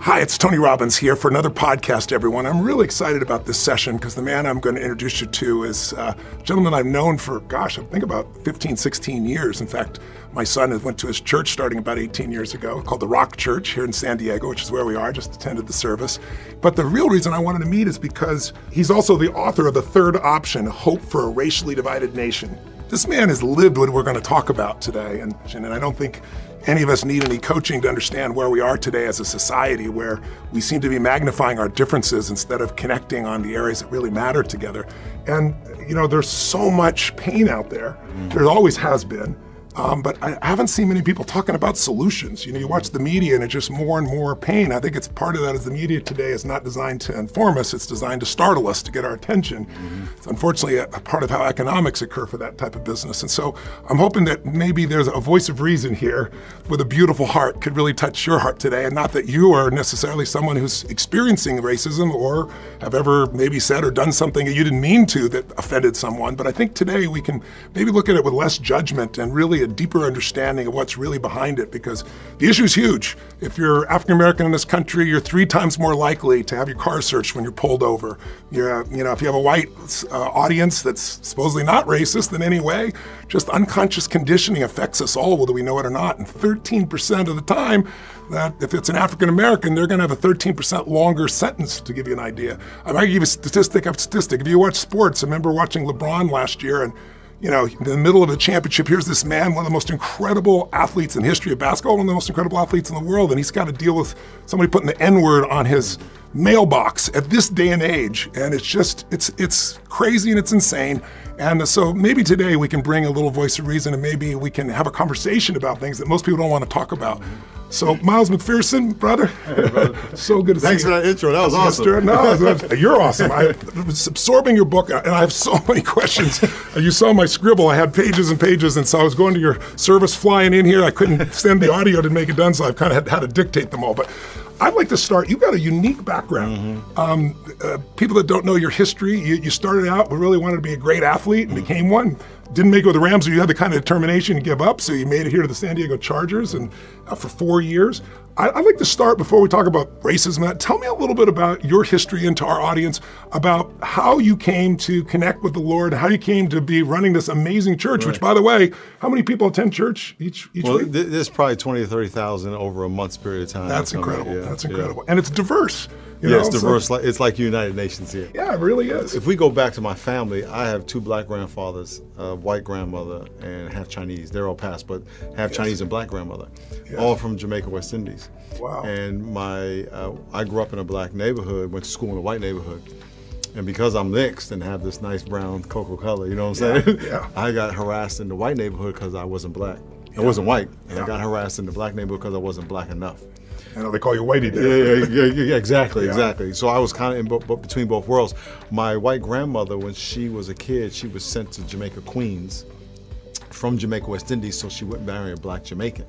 Hi, it's Tony Robbins here for another podcast, everyone. I'm really excited about this session because the man I'm going to introduce you to is a gentleman I've known for, I think about 15, 16 years. In fact, my son went to his church starting about 18 years ago, called the Rock Church here in San Diego, which is where we are, just attended the service. But the real reason I wanted to meet is because he's also the author of The Third Option, Hope for a Racially Divided Nation. This man has lived what we're going to talk about today, and I don't think any of us need any coaching to understand where we are today as a society, where we seem to be magnifying our differences instead of connecting on the areas that really matter together. And, there's so much pain out there. There always has been. But I haven't seen many people talking about solutions. You watch the media and it's just more and more pain. I think it's part of that is the media today is not designed to inform us, it's designed to startle us, to get our attention. It's unfortunately a part of how economics occur for that type of business. And so I'm hoping that maybe there's a voice of reason here with a beautiful heart could really touch your heart today. And not that you are necessarily someone who's experiencing racism or have ever maybe said or done something that you didn't mean to that offended someone. But I think today we can maybe look at it with less judgment and really a deeper understanding of what's really behind it, because the issue is huge. If you're African American in this country, you're 3 times more likely to have your car searched when you're pulled over. If you have a white audience that's supposedly not racist in any way, just unconscious conditioning affects us all, whether we know it or not. And 13% of the time, that if it's an African American, they're going to have a 13% longer sentence, to give you an idea. I might give you a statistic. If you watch sports, I remember watching LeBron last year, and in the middle of a championship, here's this man, one of the most incredible athletes in history of basketball, one of the most incredible athletes in the world, and he's got to deal with somebody putting the N-word on his mailbox at this day and age. And it's crazy and it's insane. And so maybe today we can bring a little voice of reason, and maybe we can have a conversation about things that most people don't want to talk about. So, Miles McPherson, brother. Hey, brother. So good to see you. Thanks for that intro. That was awesome. No, you're awesome. I was absorbing your book, and I have so many questions. You saw my scribble. I had pages and pages, and so I was going to your service flying in here. I couldn't send the audio to make it done, so I've kind of had to dictate them all. But I'd like to start. You've got a unique background. People that don't know your history, you started out, really wanted to be a great athlete and became one. Didn't make it with the Rams, or you had the kind of determination to give up, so you made it here to the San Diego Chargers and for 4 years. I'd like to start, before we talk about racism, tell me a little bit about your history and to our audience about how you came to connect with the Lord, how you came to be running this amazing church, which, by the way, how many people attend church each week? There's probably 20 or 30,000 over a month's period of time. That's incredible. Yeah, that's incredible. Yeah. And it's diverse. It's diverse. It's like United Nations here. Yeah, it really is. If we go back to my family, I have 2 black grandfathers, a white grandmother, and half Chinese. They're all passed, but half Chinese and black grandmother, all from Jamaica, West Indies. Wow. And I grew up in a black neighborhood, went to school in a white neighborhood. And because I'm mixed and have this nice brown cocoa color, you know what I'm saying? Yeah. I got harassed in the white neighborhood because I wasn't black. I wasn't white. And I got harassed in the black neighborhood because I wasn't black enough. I know they call you whitey there. Yeah, exactly. So I was kind of between both worlds. My white grandmother, when she was a kid, she was sent to Jamaica, Queens, from Jamaica, West Indies, so she wouldn't marry a black Jamaican.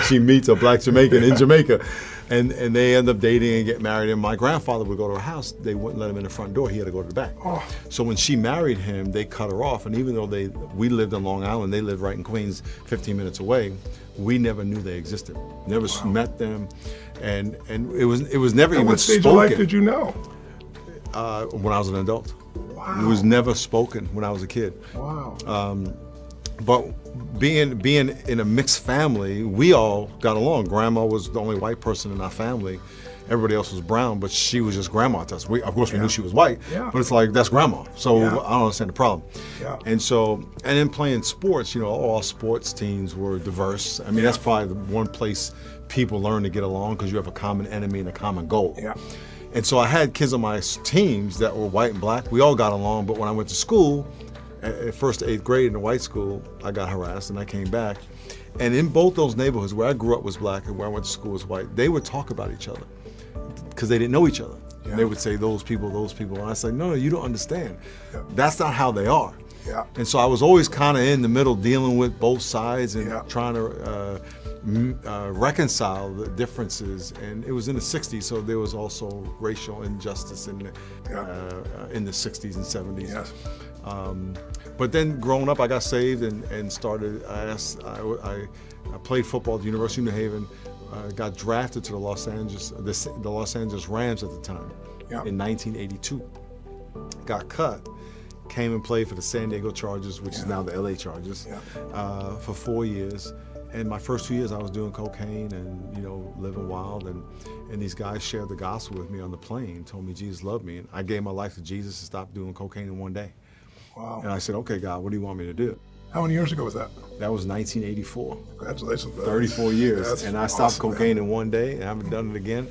she meets a black Jamaican in Jamaica, and they end up dating and get married. And my grandfather would go to her house. They wouldn't let him in the front door. He had to go to the back. Oh. So when she married him, they cut her off. And even though we lived in Long Island, they lived right in Queens, 15 minutes away. We never knew they existed. Never met them, and it was never even spoken. What stage of life did you know? When I was an adult. Wow. It was never spoken when I was a kid. Wow. But being in a mixed family, we all got along. Grandma was the only white person in our family. Everybody else was brown, but she was just grandma to us. Of course, we knew she was white, but it's like, that's grandma. So I don't understand the problem. Yeah. And then playing sports, all sports teams were diverse. I mean, that's probably the one place people learn to get along, because you have a common enemy and a common goal. Yeah. And so I had kids on my teams that were white and black. We all got along, but when I went to school, at first to 8th grade in the white school, I got harassed and I came back. And in both those neighborhoods, where I grew up was black and where I went to school was white, they would talk about each other because they didn't know each other. Yeah. They would say, those people. And I said, no, you don't understand. Yeah. That's not how they are. Yeah. And so I was always kind of in the middle, dealing with both sides and trying to reconcile the differences. And it was in the 60s, so there was also racial injustice in the 60s and 70s. Yes. But then growing up, I got saved and started, I played football at the University of New Haven, got drafted to the Los Angeles Rams at the time in 1982. Got cut, came and played for the San Diego Chargers, which is now the LA Chargers, for 4 years. And my first 2 years I was doing cocaine and, you know, living wild, and these guys shared the gospel with me on the plane, told me Jesus loved me, and I gave my life to Jesus and stopped doing cocaine in one day. Wow. And I said, okay, God, what do you want me to do? How many years ago was that? That was 1984. Congratulations. 34 years. That's and I stopped awesome, cocaine man. in one day, and I haven't done it again.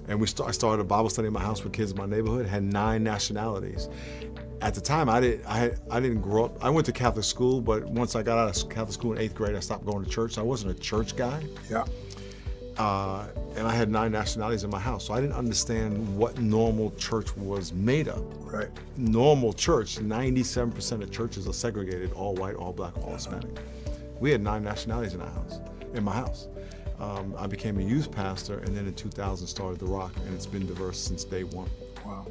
And I started a Bible study in my house with kids in my neighborhood, had 9 nationalities. At the time, I didn't grow up. I went to Catholic school, but once I got out of Catholic school in 8th grade, I stopped going to church. So I wasn't a church guy. Yeah. And I had 9 nationalities in my house, so I didn't understand what normal church was made of. Right. Normal church, 97% of churches are segregated, all white, all black, all Hispanic. We had 9 nationalities in my house. I became a youth pastor, and then in 2000 started The Rock, and it's been diverse since day one. Wow.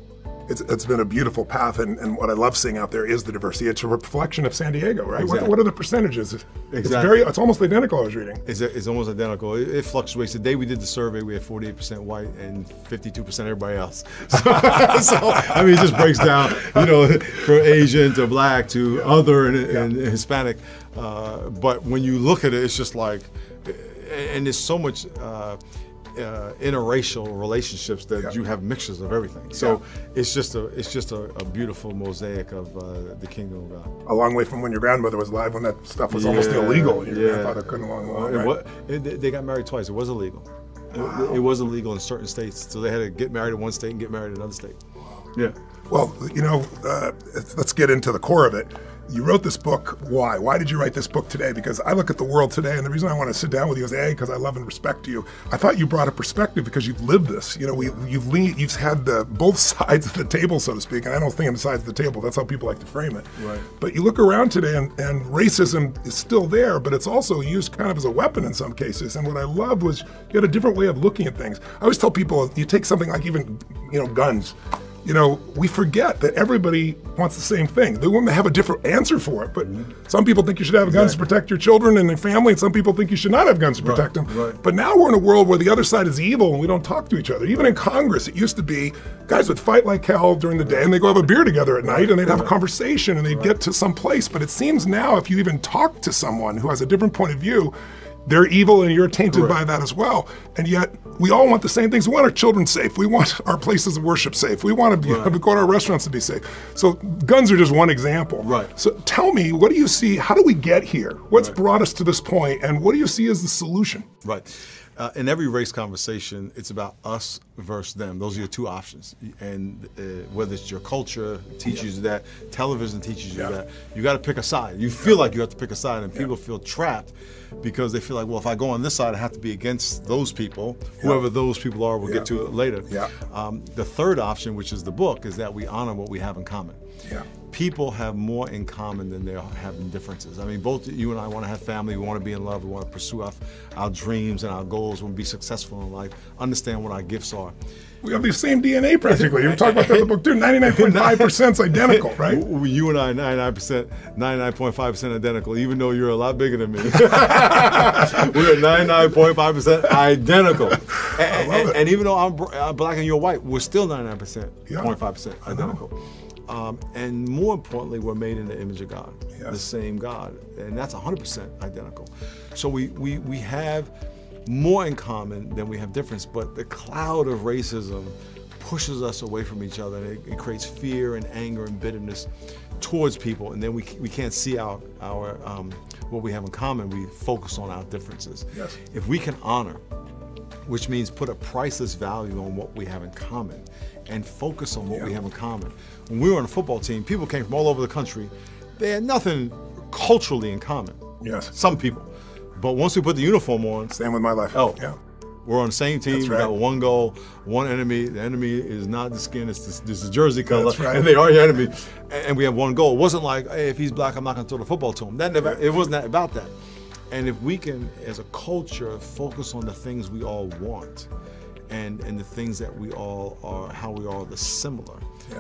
It's been a beautiful path, and what I love seeing out there is the diversity. It's a reflection of San Diego, right? Exactly. What are the percentages? Exactly. It's almost identical, I was reading. It's almost identical. It fluctuates. The day we did the survey, we had 48% white and 52% everybody else. So, I mean, it just breaks down, you know, from Asian to black to other and Hispanic. But when you look at it, it's just like, and there's so much interracial relationships that you have mixtures of everything. So it's just a beautiful mosaic of the kingdom of God. A long way from when your grandmother was alive, when that stuff was almost illegal, and your grandfather couldn't along the line. Right? They got married twice. It was illegal. Wow. It was illegal in certain states, so they had to get married in one state and get married in another state. Wow. Yeah. Well, you know, let's get into the core of it. You wrote this book. Why? Why did you write this book today? Because I look at the world today, and the reason I want to sit down with you is because I love and respect you. I thought you brought a perspective because you've lived this. You know, you've had both sides of the table, so to speak. And I don't think on sides of the table. That's how people like to frame it. Right. But you look around today, and racism is still there, but it's also used kind of as a weapon in some cases. And what I loved was you had a different way of looking at things. I always tell people, you take something like even, you know, guns. You know, we forget that everybody wants the same thing. They want to have a different answer for it, but some people think you should have guns to protect your children and their family, and some people think you should not have guns to protect them. Right. But now we're in a world where the other side is evil and we don't talk to each other. Even in Congress, it used to be guys would fight like hell during the day and they'd go have a beer together at night and they'd have a conversation and they'd get to some place. But it seems now if you even talk to someone who has a different point of view, they're evil and you're tainted by that as well. And yet we all want the same things. We want our children safe. We want our places of worship safe. We want to go to our restaurants to be safe. So guns are just one example. Right. So tell me, what do you see? How do we get here? What's brought us to this point, and what do you see as the solution? Right. In every race conversation, it's about us versus them. Those are your 2 options. And whether it's your culture teaches you that, television teaches you that, you got to pick a side. You feel like you have to pick a side, and people feel trapped because they feel like, well, if I go on this side, I have to be against those people. Whoever those people are, we'll get to it later. The third option, which is the book, is that we honor what we have in common. People have more in common than they have in differences. I mean, both you and I want to have family, we want to be in love, we want to pursue our dreams and our goals, we want to be successful in life, understand what our gifts are. We have the same DNA practically. You talk about that in the book too. 99.5% is identical, right? You and I, 99.5% identical, even though you're a lot bigger than me. We're 99.5% identical. And even though I'm black and you're white, we're still 99.5% identical. And more importantly, we're made in the image of God, the same God, and that's 100% identical. So we have more in common than we have difference, but the cloud of racism pushes us away from each other, and it creates fear and anger and bitterness towards people, and then we can't see our what we have in common. We focus on our differences. If we can honor, which means put a priceless value on what we have in common and focus on what we have in common. When we were on a football team, people came from all over the country. They had nothing culturally in common. Some people. But once we put the uniform on, same with my life. We're on the same team. We got one goal, one enemy. The enemy is not the skin; it's the jersey color, and they are your enemy. And we have one goal. It wasn't like, hey, if he's black, I'm not going to throw the football to him. It wasn't about that. And if we can, as a culture, focus on the things we all want, and the things that we all are, how we all are similar.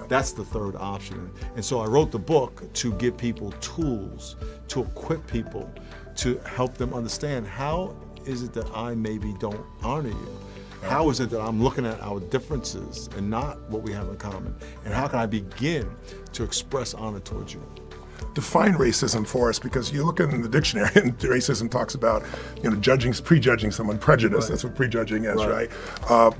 That's the third option. And so I wrote the book to give people tools, to equip people, to help them understand how is it that I maybe don't honor you? How is it that I'm looking at our differences and not what we have in common? And how can I begin to express honor towards you? Define racism for us, because you look in the dictionary and racism talks about, prejudging someone, prejudice. Right. That's what prejudging is, right?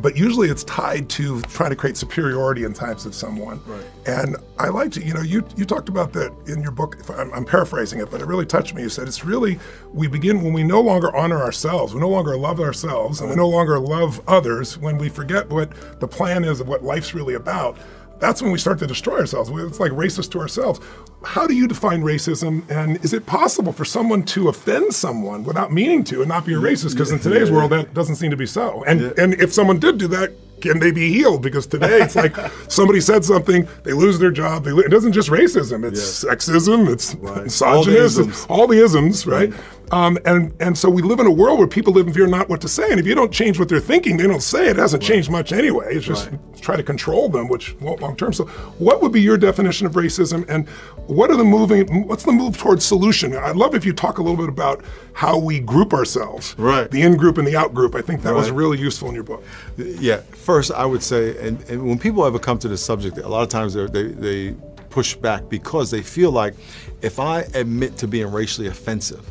But usually it's tied to trying to create superiority in types of someone. Right. And I like to, you talked about that in your book. I'm paraphrasing it, but it really touched me. You said it's really, we begin when we no longer honor ourselves, we no longer love ourselves, and we no longer love others, when we forget what the plan is of what life's really about. That's when we start to destroy ourselves. It's like racist to ourselves. How do you define racism, and is it possible for someone to offend someone without meaning to and not be a racist? Because in today's world, that doesn't seem to be so. And if someone did do that, can they be healed? Because today it's like somebody said something, they lose their job. It doesn't just racism, it's sexism, it's misogynist, it's all the isms, right? And so we live in a world where people live in fear not what to say. And if you don't change what they're thinking, they don't say it. It hasn't changed much anyway. It's just try to control them, which won't long term. So what would be your definition of racism, and what's the move towards solution? I'd love if you talk a little bit about how we group ourselves, the in-group and the out-group. I think that was really useful in your book. Yeah, first I would say, and when people ever come to this subject, a lot of times they push back because they feel like if I admit to being racially offensive,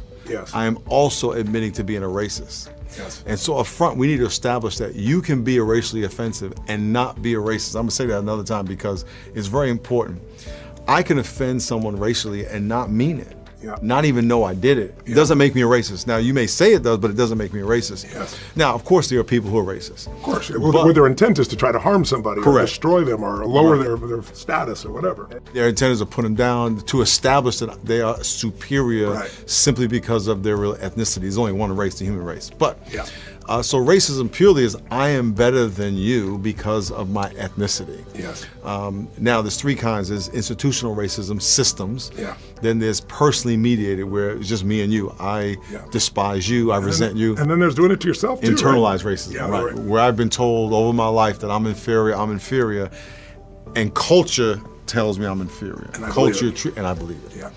I am also admitting to being a racist. And so up front, we need to establish that you can be a racially offensive and not be a racist. I'm gonna say that another time because it's very important. I can offend someone racially and not mean it. Not even know I did it. It doesn't make me a racist. Now, you may say it does, but it doesn't make me a racist. Now, of course, there are people who are racist. Of course, where their intent is to try to harm somebody, or destroy them, or lower their status, or whatever. Their intent is to put them down, to establish that they are superior simply because of their real ethnicity. There's only one race, the human race. But so racism purely is I am better than you because of my ethnicity. Now, there's three kinds. There's institutional racism, systems. Then there's personally mediated, where it's just me and you. I despise you, I resent you. And then there's doing it to yourself too, internalized racism, where I've been told over my life that I'm inferior, and culture tells me I'm inferior. And I believe it.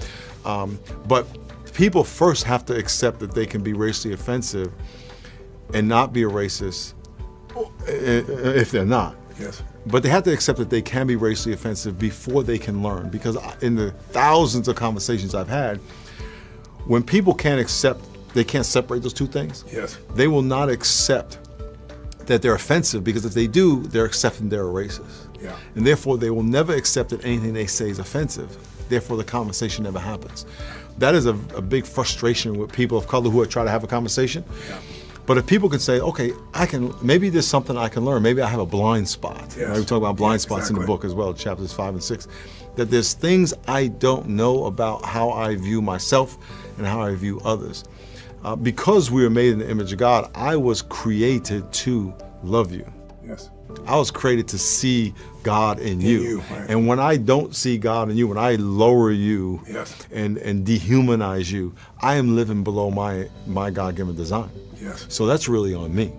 But people first have to accept that they can be racially offensive and not be a racist if they're not. But they have to accept that they can be racially offensive before they can learn. Because in the thousands of conversations I've had, when people can't accept, they can't separate those two things, they will not accept that they're offensive, because if they do, they're accepting they're a racist. And therefore, they will never accept that anything they say is offensive. Therefore, the conversation never happens. That is a big frustration with people of color who are trying to have a conversation. But if people can say, okay, maybe there's something I can learn. Maybe I have a blind spot. We talk about blind spots in the book as well, chapters 5 and 6. That there's things I don't know about how I view myself and how I view others. Because we were made in the image of God, I was created to love you. I was created to see God in you. And when I don't see God in you, when I lower you and dehumanize you, I am living below my God-given design. So that's really on me.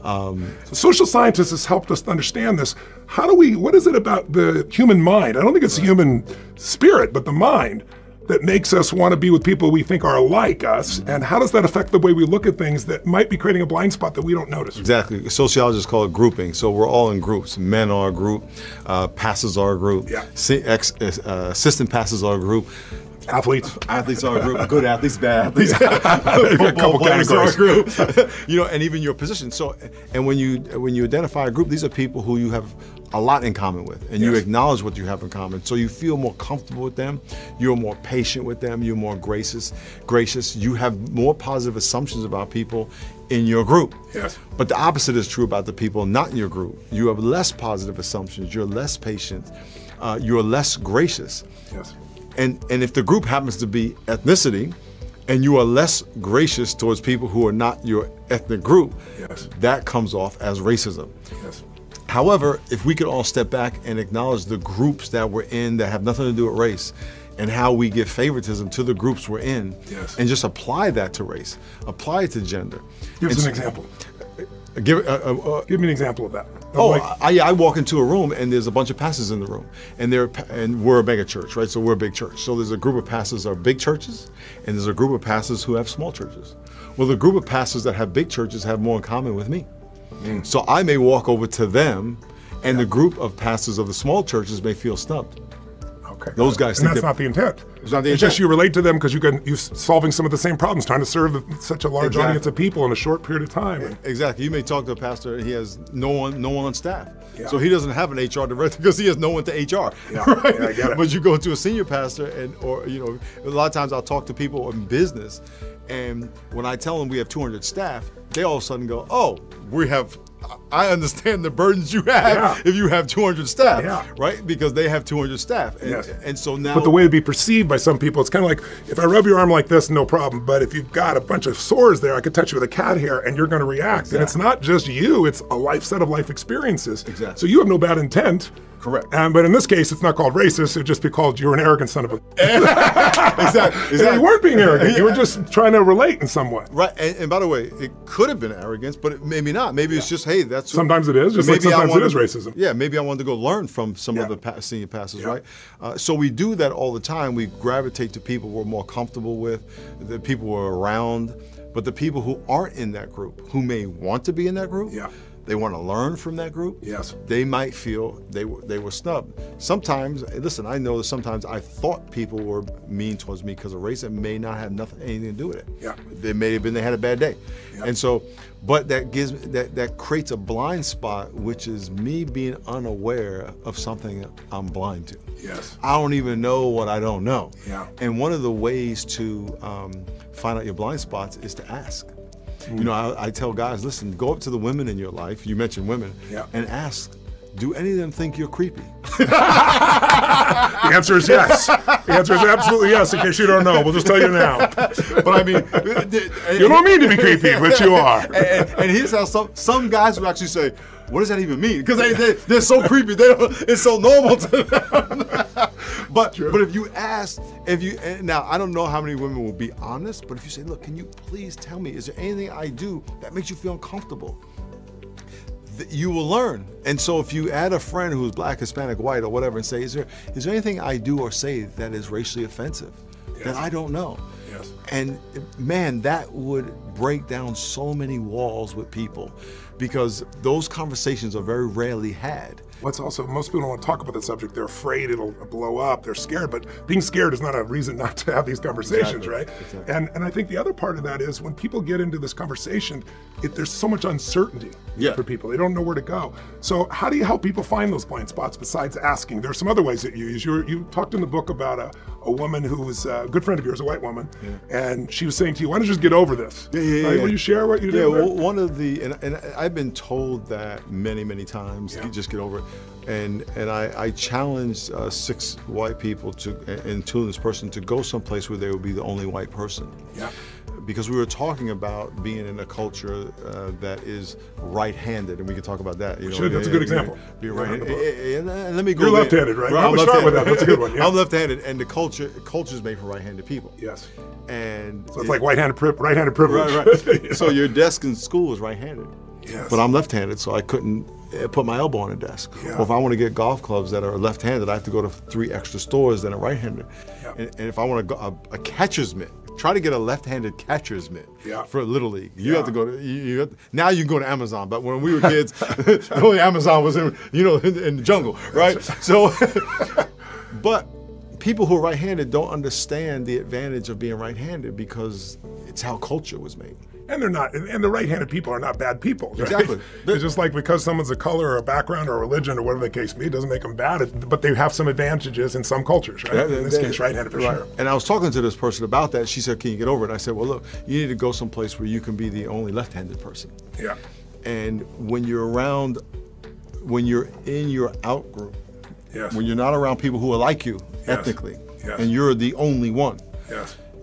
So social scientists has helped us understand this. What is it about the human mind? I don't think it's the human spirit, but the mind that makes us want to be with people we think are like us, and how does that affect the way we look at things that might be creating a blind spot that we don't notice? Exactly. Sociologists call it grouping. So we're all in groups. Men are a group, pastors are a group, assistant pastors are a group. Athletes are a group. Good athletes, bad athletes. Football players are a group. And even your position. So, and when you identify a group, these are people who you have a lot in common with, and you acknowledge what you have in common. So you feel more comfortable with them. You're more patient with them. You're more gracious. You have more positive assumptions about people in your group. But the opposite is true about the people not in your group. You have less positive assumptions. You're less patient. You're less gracious. And if the group happens to be ethnicity, and you are less gracious towards people who are not your ethnic group, that comes off as racism. However, if we could all step back and acknowledge the groups that we're in that have nothing to do with race, and how we give favoritism to the groups we're in, and just apply that to race, apply it to gender. Give us an example. Give me an example of that. I walk into a room and there's a bunch of pastors in the room, and we're a mega church, right? So we're a big church. So there's a group of pastors that are big churches, and there's a group of pastors who have small churches. Well, the group of pastors that have big churches have more in common with me. So I may walk over to them, and the group of pastors of the small churches may feel snubbed. Okay. Those guys and think that's not the intent. It's not the It's intent. just you relate to them because you're solving some of the same problems, trying to serve such a large audience of people in a short period of time. Exactly. You may talk to a pastor, he has no one on staff. Yeah. So he doesn't have an HR director because he has no one to HR. Yeah, right? yeah, I get it. But you go to a senior pastor, or a lot of times I'll talk to people in business, and when I tell them we have 200 staff, they all of a sudden go, "Oh, I understand the burdens you have if you have 200 staff, right? Because they have 200 staff." And so now... But the way it'd be perceived by some people, it's kind of like, if I rub your arm like this, no problem. But if you've got a bunch of sores there, I could touch you with a cat hair and you're going to react. Exactly. And it's not just you, it's a set of life experiences. Exactly. So you have no bad intent. Correct. But in this case, it's not called racist. It'd just be called, you're an arrogant son of a... Exactly. You weren't being arrogant. You were just trying to relate in some way. Right. And by the way, it could have been arrogance, but maybe not. Maybe it's just, hey, that's... Sometimes it is, just like sometimes it is racism. Yeah, maybe I wanted to go learn from some of the senior pastors, right? So we do that all the time. We gravitate to people we're more comfortable with, the people we're around, but the people who aren't in that group, who may want to be in that group, they want to learn from that group. Yes. They might feel they were snubbed. Sometimes, listen, I know that sometimes I thought people were mean towards me because of race. It may not have anything to do with it. Yeah. It may have been they had a bad day. Yeah. And so, but that creates a blind spot, which is me being unaware of something I'm blind to. Yes. I don't even know what I don't know. Yeah. And one of the ways to find out your blind spots is to ask. You know, I tell guys, listen, go up to the women in your life, you mentioned women, and ask, do any of them think you're creepy? The answer is yes. The answer is absolutely yes, in case you don't know. We'll just tell you now. But I mean... you don't mean to be creepy, but you are. And here's how some guys will actually say, what does that even mean? Because they're so creepy, it's so normal to them. But if you ask, now I don't know how many women will be honest, but if you say, look, can you please tell me, is there anything I do that makes you feel uncomfortable? You will learn. And so if you add a friend who's black, Hispanic, white, or whatever, and say, is there anything I do or say that is racially offensive that I don't know? Yes. And man, that would break down so many walls with people, because those conversations are very rarely had. What's also, most people don't want to talk about the subject. They're afraid it'll blow up. They're scared, but being scared is not a reason not to have these conversations, right? Exactly. And I think the other part of that is when people get into this conversation, there's so much uncertainty for people. They don't know where to go. So how do you help people find those blind spots besides asking? There's some other ways that you use. You talked in the book about a woman who was a good friend of yours, a white woman, and she was saying to you, why don't you just get over this? Will you share what you did? Yeah, well, one of the, and I've been told that many, many times, you just get over it. And I challenged 6 white people including this person, to go someplace where they would be the only white person. Yeah. Because we were talking about being in a culture that is right-handed, and we can talk about that. That's a good example. Being right-handed. And let me go. You're left-handed, right? I'm start with that. That's a good one. Yeah. I'm left-handed, and the culture's made for right-handed people. Yes. And so it's like right-handed privilege. Right. So your desk in school is right-handed. Yes. But I'm left-handed, so I couldn't put my elbow on the desk. Yeah. Or if I want to get golf clubs that are left-handed, I have to go to 3 extra stores that are right-handed. Yeah. And if I want a catcher's mitt, try to get a left-handed catcher's mitt for a Little League. You have to go to, now you can go to Amazon, but when we were kids, the only Amazon was in the jungle, right? So, but people who are right-handed don't understand the advantage of being right-handed because it's how culture was made. And they're not, and the right-handed people are not bad people. Right? Exactly. It's just like because someone's a color or a background or a religion or whatever the case may be, it doesn't make them bad, but they have some advantages in some cultures, right? In this case, right-handed for sure. And I was talking to this person about that. She said, can you get over it? And I said, well, look, you need to go someplace where you can be the only left-handed person. Yeah. And when you're in your out-group, when you're not around people who are like you ethnically, and you're the only one,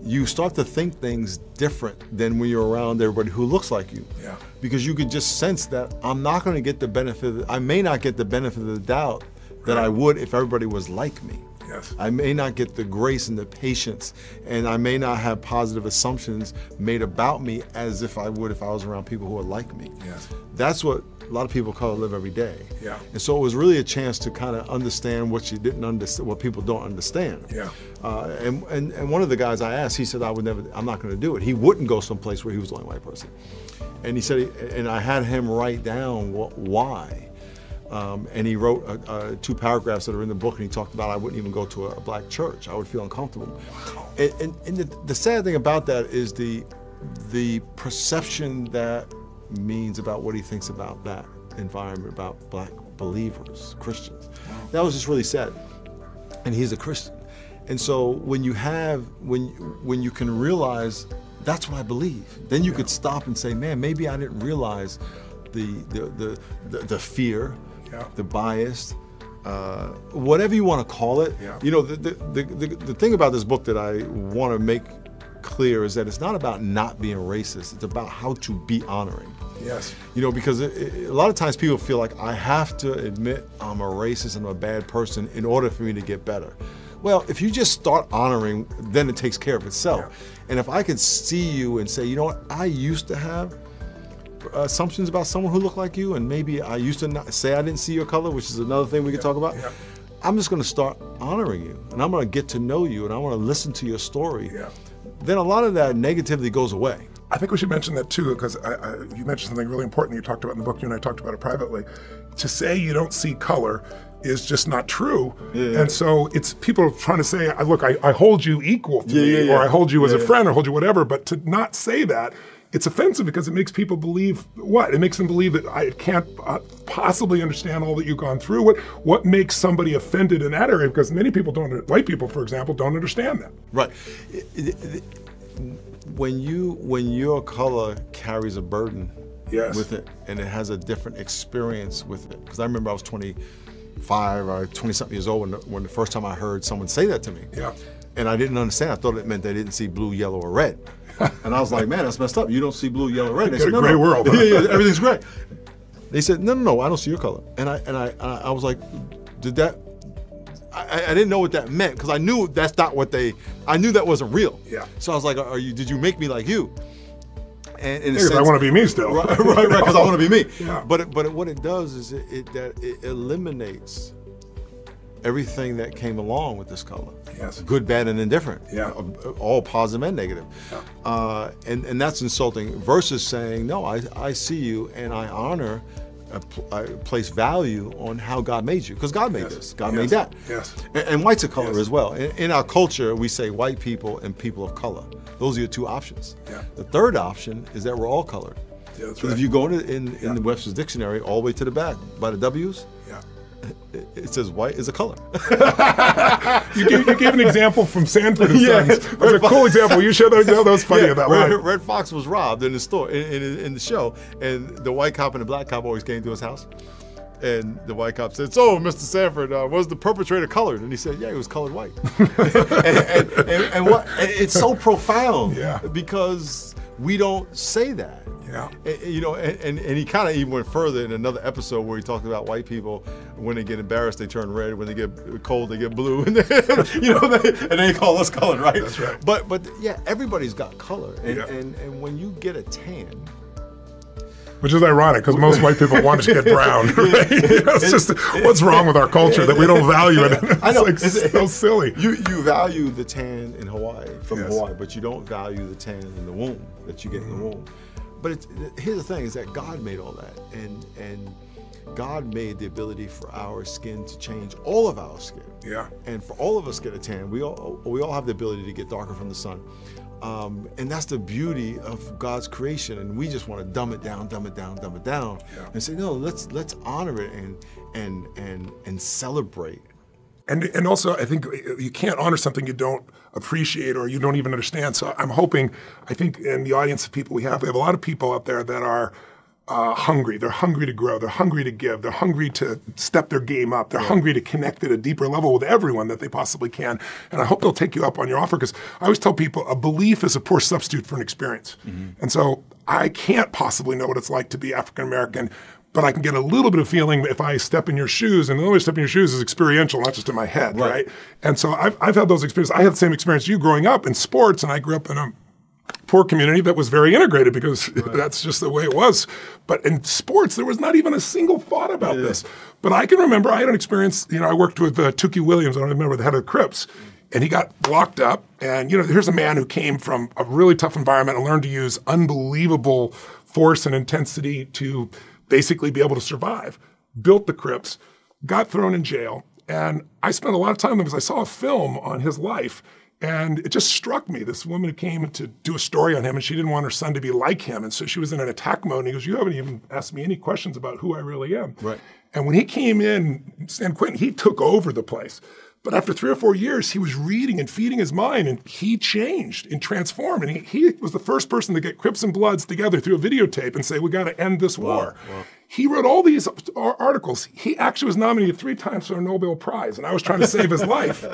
you start to think things different than when you're around everybody who looks like you. Yeah. Because you could just sense that I'm not going to get the benefit, I may not get the benefit of the doubt that I would if everybody was like me. Yes. I may not get the grace and the patience, and I may not have positive assumptions made about me as if I would if I was around people who are like me. Yes. That's what a lot of people call live every day. Yeah. And so it was really a chance to kind of understand what you didn't understand, what people don't understand. Yeah. And one of the guys I asked, he said, I'm not going to do it. He wouldn't go someplace where he was the only white person. And he said, and I had him write down why. And he wrote 2 paragraphs that are in the book, and he talked about I wouldn't even go to a black church. I would feel uncomfortable. And the sad thing about that is the perception that means about what he thinks about that environment, about black believers, Christians. That was just really sad. And he's a Christian. And so when you can realize that's what I believe, then you could stop and say, man, maybe I didn't realize the fear, the bias, whatever you want to call it. Yeah. You know, the thing about this book that I want to make clear is that it's not about not being racist. It's about how to be honoring. Yes. You know, because a lot of times people feel like I have to admit I'm a racist and I'm a bad person in order for me to get better. Well, if you just start honoring, then it takes care of itself. Yeah. And if I could see you and say, you know what, I used to have assumptions about someone who looked like you, and maybe I used to not say I didn't see your color, which is another thing we could talk about. Yeah. I'm just going to start honoring you, and I'm going to get to know you, and I want to listen to your story. Yeah. Then a lot of that negativity goes away. I think we should mention that too, because you mentioned something really important that you talked about in the book. You and I talked about it privately. To say you don't see color is just not true. Yeah. And so it's people trying to say, look, I hold you equal to me, or I hold you as a friend, or hold you whatever. But to not say that, it's offensive because it makes people believe what? It makes them believe that I can't possibly understand all that you've gone through. What makes somebody offended in that area? Because many people don't, white people, for example, don't understand that. Right. When your color carries a burden with it, and it has a different experience with it. Because I remember I was 25 or 20-something years old when the first time I heard someone say that to me. Yeah. And I didn't understand. I thought it meant they didn't see blue, yellow, or red. And I was like, man, that's messed up. You don't see blue, yellow, red. They said, no, gray world. Huh? Yeah, everything's gray. They said, no, I don't see your color. And I was like, did that? I didn't know what that meant, because I knew that's not what I knew that wasn't real. Yeah. So I was like, did you make me like you? And in a sense, I want to be me still. Right, because I want to be me. Yeah. But what it does is it eliminates everything that came along with this color. Yes. Good, bad, and indifferent. Yeah. All positive and negative. Yeah. And that's insulting versus saying, no, I see you and I honor, I place value on how God made you, because God made this. God made that. Yes. And white's a color as well. In our culture, we say white people and people of color. Those are your 2 options. Yeah. The third option is that we're all colored. Yeah, that's right. right. If you go in the Webster's dictionary all the way to the back by the W's, it says white is a color. You gave an example from Sanford and Sons. It was a cool example. You showed that was funny about that line. Red Fox was robbed in the store, in the show, and the white cop and the black cop always came to his house. And the white cop said, so, Mr. Sanford, was the perpetrator colored? And he said, yeah, he was colored white. and it's so profound, because we don't say that. Yeah. You know, and he kind of even went further in another episode where he talked about white people, when they get embarrassed, they turn red. When they get cold, they get blue. And and they call us colored, right? That's right. But yeah, everybody's got color. And when you get a tan, which is ironic, because most white people want to get brown. Right? It's just, what's wrong with our culture that we don't value it? I know. It's so silly. You value the tan in Hawaii, Hawaii, but you don't value the tan in the womb that you get in the womb. But here's the thing, is that God made all that. And God made the ability for our skin to change, all of our skin. Yeah. And for all of us get a tan, we all have the ability to get darker from the sun. And that's the beauty of God's creation, and we just want to dumb it down, and say, no, let's honor it and celebrate. And also, I think you can't honor something you don't appreciate or you don't even understand. So I'm hoping, I think in the audience of people we have a lot of people out there that are hungry. They're hungry to grow. They're hungry to give. They're hungry to step their game up. They're hungry to connect at a deeper level with everyone that they possibly can. And I hope they'll take you up on your offer, because I always tell people a belief is a poor substitute for an experience. And so I can't possibly know what it's like to be African American, but I can get a little bit of feeling if I step in your shoes, and the only way to step in your shoes is experiential, not just in my head, right? And so I've had those experiences. I had the same experience you growing up in sports, and I grew up in a poor community that was very integrated, because that's just the way it was. But in sports, there was not even a single thought about this. But I can remember I had an experience, I worked with Tukey Williams, I don't remember, the head of the Crips, and he got locked up. And, here's a man who came from a really tough environment and learned to use unbelievable force and intensity to basically be able to survive, built the Crips, got thrown in jail. And I spent a lot of time with him because I saw a film on his life. And it just struck me. This woman came to do a story on him, and she didn't want her son to be like him. And so she was in an attack mode. And he goes, "You haven't even asked me any questions about who I really am." Right. And when he came in, San Quentin, he took over the place. But after 3 or 4 years, he was reading and feeding his mind, and he changed and transformed. And he was the first person to get Crips and Bloods together through a videotape and say, "We got to end this war." Wow. He wrote all these articles. He actually was nominated 3 times for a Nobel Prize, and I was trying to save his life,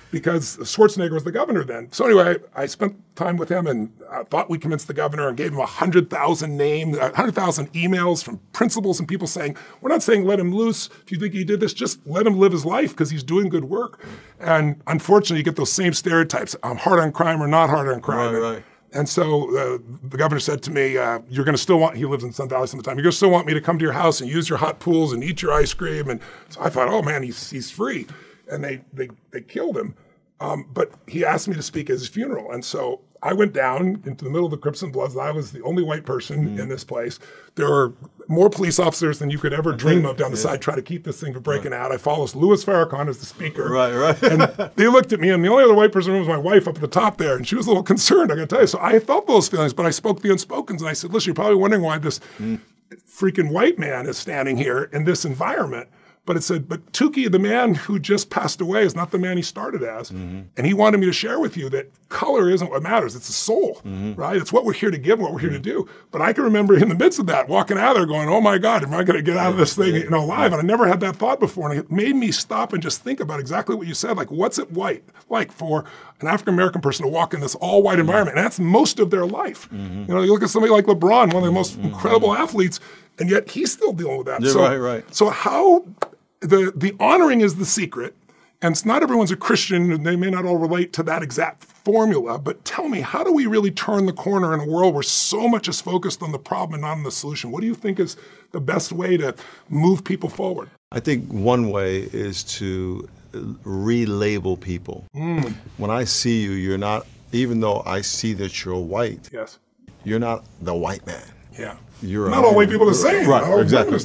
because Schwarzenegger was the governor then. So anyway, I spent time with him, and I thought we convinced the governor, and gave him 100,000 names, 100,000 emails from principals and people saying, "We're not saying let him loose. If you think he did this, just let him live his life, because he's doing good work." And unfortunately, you get those same stereotypes. I'm hard on crime or not hard on crime. Right. And so the governor said to me, "You're going to still want," he lives in Sun Valley some of the time, "you're going to still want me to come to your house and use your hot pools and eat your ice cream." And so I thought, oh man, he's free. And they killed him. But he asked me to speak at his funeral. And so I went down into the middle of the Crips and Bloods. I was the only white person in this place. There were more police officers than you could ever dream of down the side trying to keep this thing from breaking out. I followed Louis Farrakhan as the speaker. Right. And they looked at me, and the only other white person in the room was my wife up at the top there, and she was a little concerned, I got to tell you. So I felt those feelings, but I spoke the unspokens, and I said, "Listen, you're probably wondering why this freaking white man is standing here in this environment." But it said, "But Tukey, the man who just passed away, is not the man he started as." And he wanted me to share with you that color isn't what matters. It's the soul, right? It's what we're here to give, what we're here to do. But I can remember in the midst of that, walking out of there going, "Oh my God, am I going to get out of this thing alive?" And I never had that thought before. And it made me stop and just think about exactly what you said. Like, what's it like for an African-American person to walk in this all-white environment? And that's most of their life. You look at somebody like LeBron, one of the most incredible athletes, and yet he's still dealing with that. So how... The honoring is the secret, and it's not everyone's a Christian, and they may not all relate to that exact formula, but tell me, how do we really turn the corner in a world where so much is focused on the problem and not on the solution? What do you think is the best way to move people forward? I think one way is to relabel people. When I see you, you're not, even though I see that you're white, you're not the white man. Not all white people are the same. Right, exactly.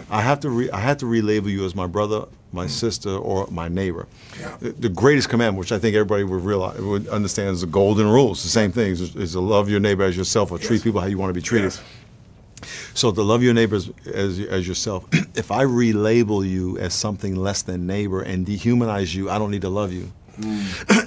I have to relabel you as my brother, my sister, or my neighbor. The greatest commandment, which I think everybody would understand, is the golden rule. It's the same thing, is to love your neighbor as yourself, or treat people how you want to be treated. So to love your neighbors as yourself. If I relabel you as something less than neighbor and dehumanize you, I don't need to love you.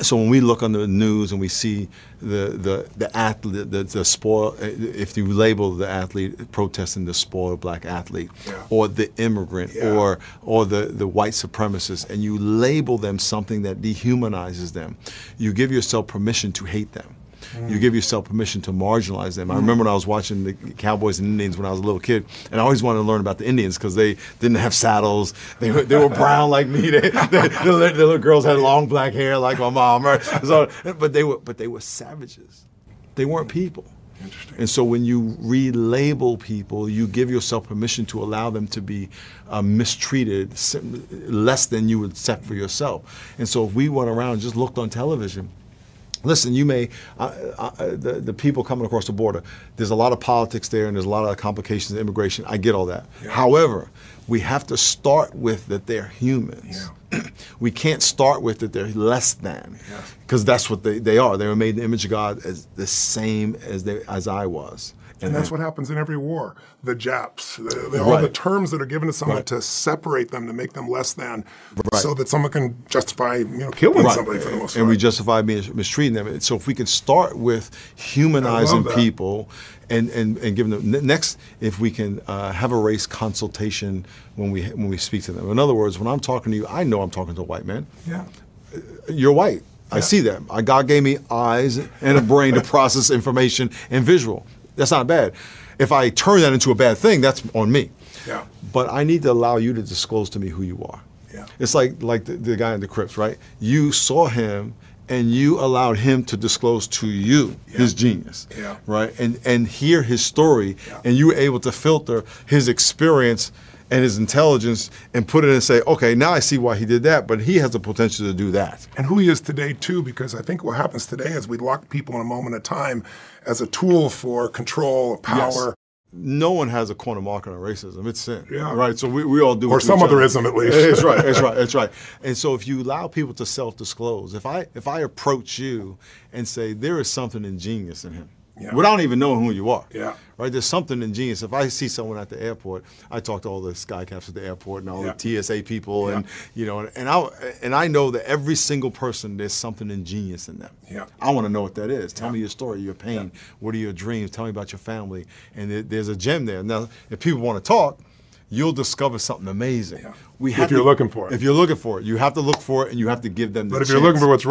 So when we look on the news and we see the athlete, the spoiled, if you label the athlete protesting the spoiled black athlete, or the immigrant, or the white supremacist, and you label them something that dehumanizes them, you give yourself permission to hate them. You give yourself permission to marginalize them. I remember when I was watching the Cowboys and Indians when I was a little kid, and I always wanted to learn about the Indians because they didn't have saddles. They were brown like me. The little girls had long black hair like my mom. Right? So, but they were savages. They weren't people. And so when you relabel people, you give yourself permission to allow them to be mistreated less than you would accept for yourself. And so if we went around and just looked on television, listen, you may, the people coming across the border, there's a lot of politics there and there's a lot of complications of immigration. I get all that. However, we have to start with that they're humans. We can't start with that they're less than, because that's what they are. They were made in the image of God as the same as I was. And that's what happens in every war. The Japs, all the terms that are given to someone to separate them, to make them less than, so that someone can justify killing somebody for the most part. And we justify mistreating them. So if we can start with humanizing people and giving them, next, if we can have a race consultation when we speak to them. In other words, when I'm talking to you, I know I'm talking to a white man. Yeah. You're white. I see that. God gave me eyes and a brain to process information and visual. That's not bad. If I turn that into a bad thing, that's on me. Yeah. But I need to allow you to disclose to me who you are. Yeah. It's like the guy in the crypts, right? You saw him and you allowed him to disclose to you his genius, right? And hear his story, and you were able to filter his experience and his intelligence and put it in and say, okay, now I see why he did that, but he has the potential to do that. And who he is today, too, because I think what happens today is we lock people in a moment of time as a tool for control, power. No one has a corner market on racism. It's sin, Yeah. right? So we all do it. Or some other ism, at least. It's right, it's right, it's right. And so if you allow people to self-disclose, if I approach you and say, there is something ingenious in him, without even knowing who you are. Right? There's something ingenious. If I see someone at the airport, I talk to all the sky caps at the airport and all the TSA people, and and I know that every single person, there's something ingenious in them. I want to know what that is. Tell me your story, your pain. What are your dreams? Tell me about your family. And there's a gem there. Now, if people want to talk, you'll discover something amazing. If you're looking for it. If you're looking for it, you have to look for it, and you have to give them the chance. But if you're looking for what's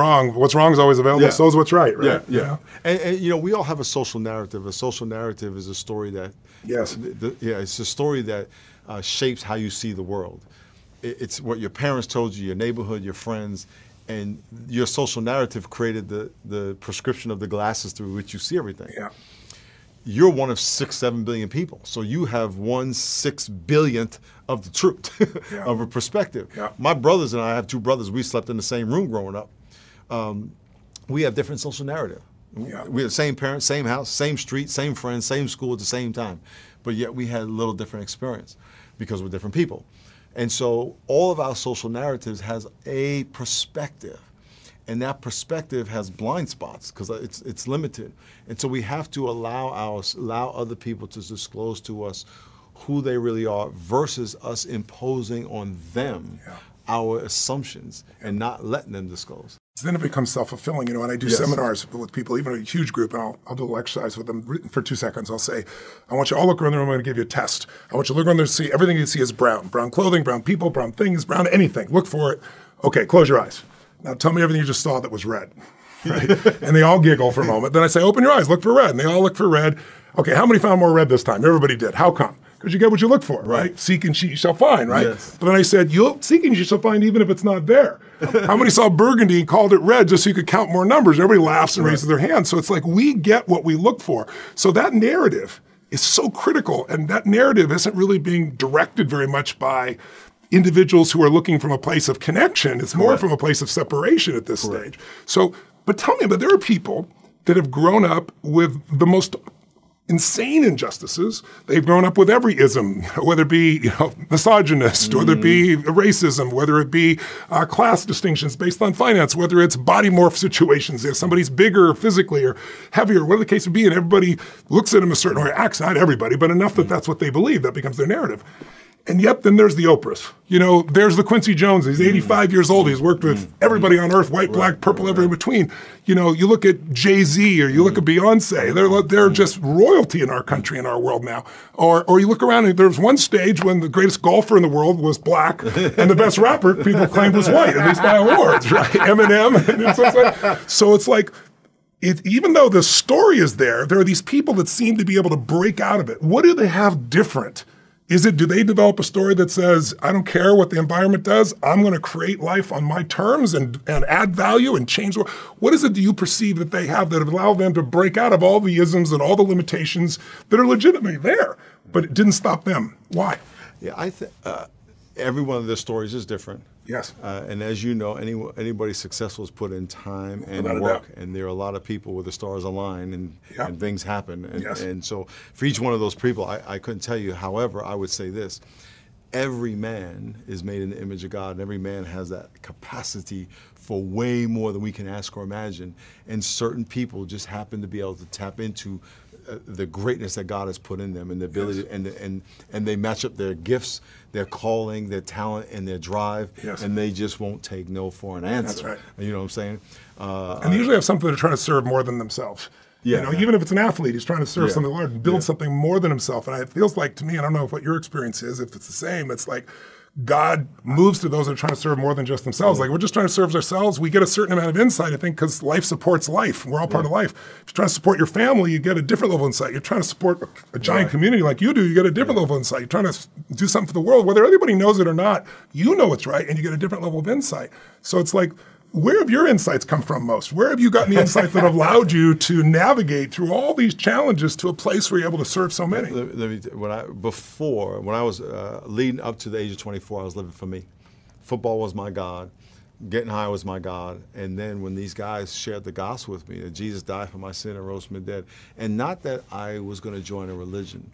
wrong is always available. So is what's right, right? Yeah. And we all have a social narrative. A social narrative is a story that it's a story that shapes how you see the world. It's what your parents told you, your neighborhood, your friends, and your social narrative created the prescription of the glasses through which you see everything. You're one of 6-7 billion people. So you have 1/6 billionth of the truth of a perspective. My brothers and I have 2 brothers. We slept in the same room growing up. We have different social narrative. We have the same parents, same house, same street, same friends, same school at the same time. But yet we had a little different experience because we're different people. And so all of our social narratives has a perspective. And that perspective has blind spots because it's limited. And so we have to allow other people to disclose to us who they really are versus us imposing on them our assumptions and not letting them disclose. So then it becomes self-fulfilling, and I do seminars with people, even a huge group, and I'll do a little exercise with them for 2 seconds. I'll say, I want you all to look around the room, I'm going to give you a test. I want you to look around there and see everything you see is brown. Brown clothing, brown people, brown things, brown anything. Look for it. Okay, close your eyes. Now tell me everything you just saw that was red. Right? And they all giggle for a moment. Then I say, open your eyes, look for red. And they all look for red. Okay, how many found more red this time? Everybody did. How come? Because you get what you look for, right? Seek and you shall find, right? But then I said, you'll seek and you shall find even if it's not there. How many saw burgundy and called it red just so you could count more numbers? Everybody laughs and raises their hand. So it's like we get what we look for. So that narrative is so critical. And that narrative isn't really being directed very much by individuals who are looking from a place of connection. It's more from a place of separation at this stage. So, but tell me, but there are people that have grown up with the most insane injustices. They've grown up with every ism, whether it be misogynist, whether it be racism, whether it be class distinctions based on finance, whether it's body morph situations, if somebody's bigger physically or heavier, whatever the case would be, and everybody looks at them a certain way, acts, not everybody, but enough that that's what they believe, that becomes their narrative. And yet then there's the Oprahs. There's the Quincy Jones. He's 85 years old. He's worked with everybody on earth, white, black, purple, everything in between. You look at Jay-Z or you look at Beyonce. They're just royalty in our country, in our world now. Or you look around and there's one stage when the greatest golfer in the world was black and the best rapper people claimed was white, at least by awards, right? Eminem. So it's like, even though the story is there are these people that seem to be able to break out of it. What do they have different? Do they develop a story that says, I don't care what the environment does, I'm going to create life on my terms and add value and change the world? What is it do you perceive that they have that allow them to break out of all the isms and all the limitations that are legitimately there, but it didn't stop them? Why? Yeah, I think every one of their stories is different. Yes. And as you know, anybody successful has put in time and work. And there are a lot of people where the stars align and things happen. And so for each one of those people, I couldn't tell you. However, I would say this. Every man is made in the image of God, and every man has that capacity for way more than we can ask or imagine. And certain people just happen to be able to tap into the greatness that God has put in them and the ability, and they match up their gifts, their calling, their talent, and their drive, and they just won't take no for an answer. That's right. You know what I'm saying? And they usually have something they're trying to serve more than themselves. Yeah. You know, even if it's an athlete, he's trying to serve something large and build something more than himself. And it feels like to me, I don't know what your experience is, if it's the same, it's like God moves to those that are trying to serve more than just themselves. Like, we're just trying to serve ourselves. We get a certain amount of insight, I think, because life supports life. We're all part of life. If you're trying to support your family, you get a different level of insight. You're trying to support a giant community like you do, you get a different level of insight. You're trying to do something for the world. Whether anybody knows it or not, you know it's right, and you get a different level of insight. So it's like, where have your insights come from most? Where have you gotten the insights that have allowed you to navigate through all these challenges to a place where you're able to serve so many? When I was leading up to the age of 24, I was living for me. Football was my God. Getting high was my God. And then when these guys shared the gospel with me, that Jesus died for my sin and rose from the dead, and not that I was going to join a religion,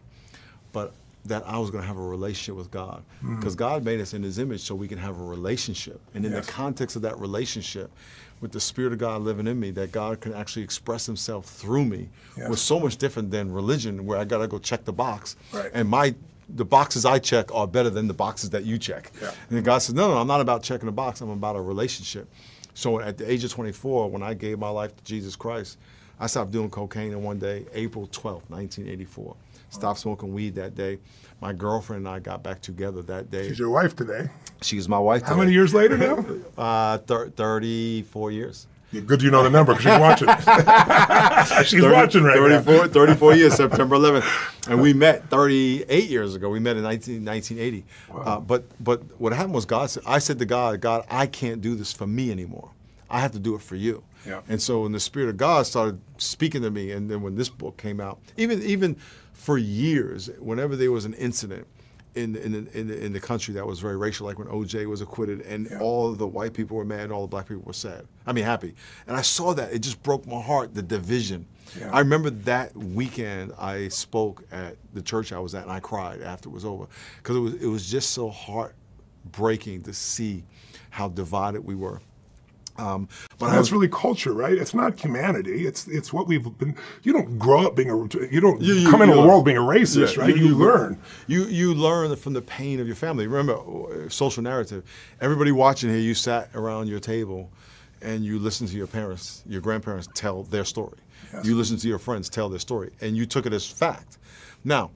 but that I was going to have a relationship with God. Because God made us in his image so we can have a relationship. And in the context of that relationship, with the Spirit of God living in me, that God can actually express himself through me was so much different than religion, where I got to go check the box. And the boxes I check are better than the boxes that you check. And God says, no, I'm not about checking the box, I'm about a relationship. So at the age of 24, when I gave my life to Jesus Christ, I stopped doing cocaine, and one day, April 12th, 1984, stopped smoking weed that day. My girlfriend and I got back together that day. She's your wife today. She's my wife today. How many years later now? 34 years. Good you know the number, because she's watching. She's watching right now. 34 years, September 11th. And we met 38 years ago. We met in 1980. Wow. But what happened was I said to God, I can't do this for me anymore. I have to do it for you. And so when the Spirit of God started speaking to me, and then when this book came out, even for years, whenever there was an incident in the country that was very racial, like when OJ was acquitted, and all of the white people were mad, and all the black people were happy. And I saw that. It just broke my heart, the division. I remember that weekend I spoke at the church I was at, and I cried after it was over, because it was just so heartbreaking to see how divided we were. But that's really culture, right? It's not humanity. It's what we've been. You don't grow up being you don't come into the world being a racist, right? You learn. You learn from the pain of your family. Remember, social narrative. Everybody watching here, you sat around your table, and you listened to your parents, your grandparents tell their story. You listened to your friends tell their story, and you took it as fact. Now,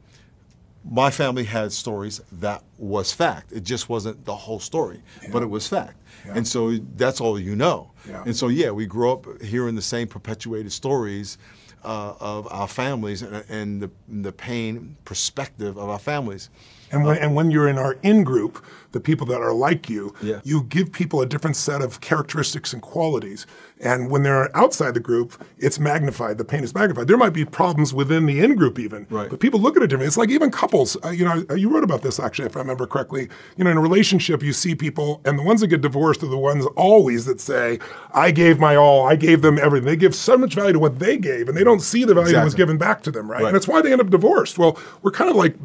my family had stories that was fact. It just wasn't the whole story, but it was fact. And so that's all you know. And so, we grew up hearing the same perpetuated stories of our families and the pain perspective of our families. And when you're in our in-group, the people that are like you, you give people a different set of characteristics and qualities. And when they're outside the group, it's magnified. The pain is magnified. There might be problems within the in-group even, but people look at it differently. It's like even couples. You wrote about this, actually, if I remember correctly. In a relationship, you see people, and the ones that get divorced are the ones always that say, I gave my all, I gave them everything. They give so much value to what they gave, and they don't see the value that was given back to them, right? And that's why they end up divorced. Well, we're kind of like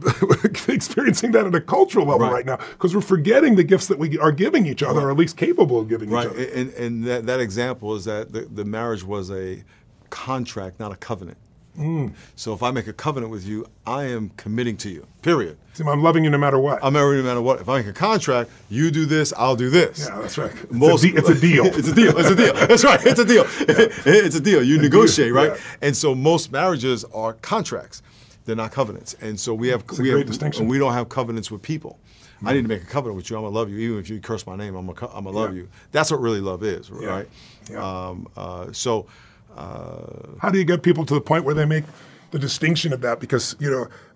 experiencing that at a cultural level right now, because we're forgetting the gifts that we are giving each other, or at least capable of giving each other. And that example is that the marriage was a contract, not a covenant. So if I make a covenant with you, I am committing to you, period. See, I'm loving you no matter what. I'm loving you no matter what. If I make a contract, you do this, I'll do this. Yeah, that's right. It's a deal. It's a deal. It's a deal. That's right. It's a deal. It's a deal. You negotiate, right? Yeah. And so most marriages are contracts. They're not covenants. And so we have great distinction. We don't have covenants with people. I need to make a covenant with you. I'm gonna love you, even if you curse my name. I'm gonna love you. That's what really love is, right? How do you get people to the point where they make the distinction of that? Because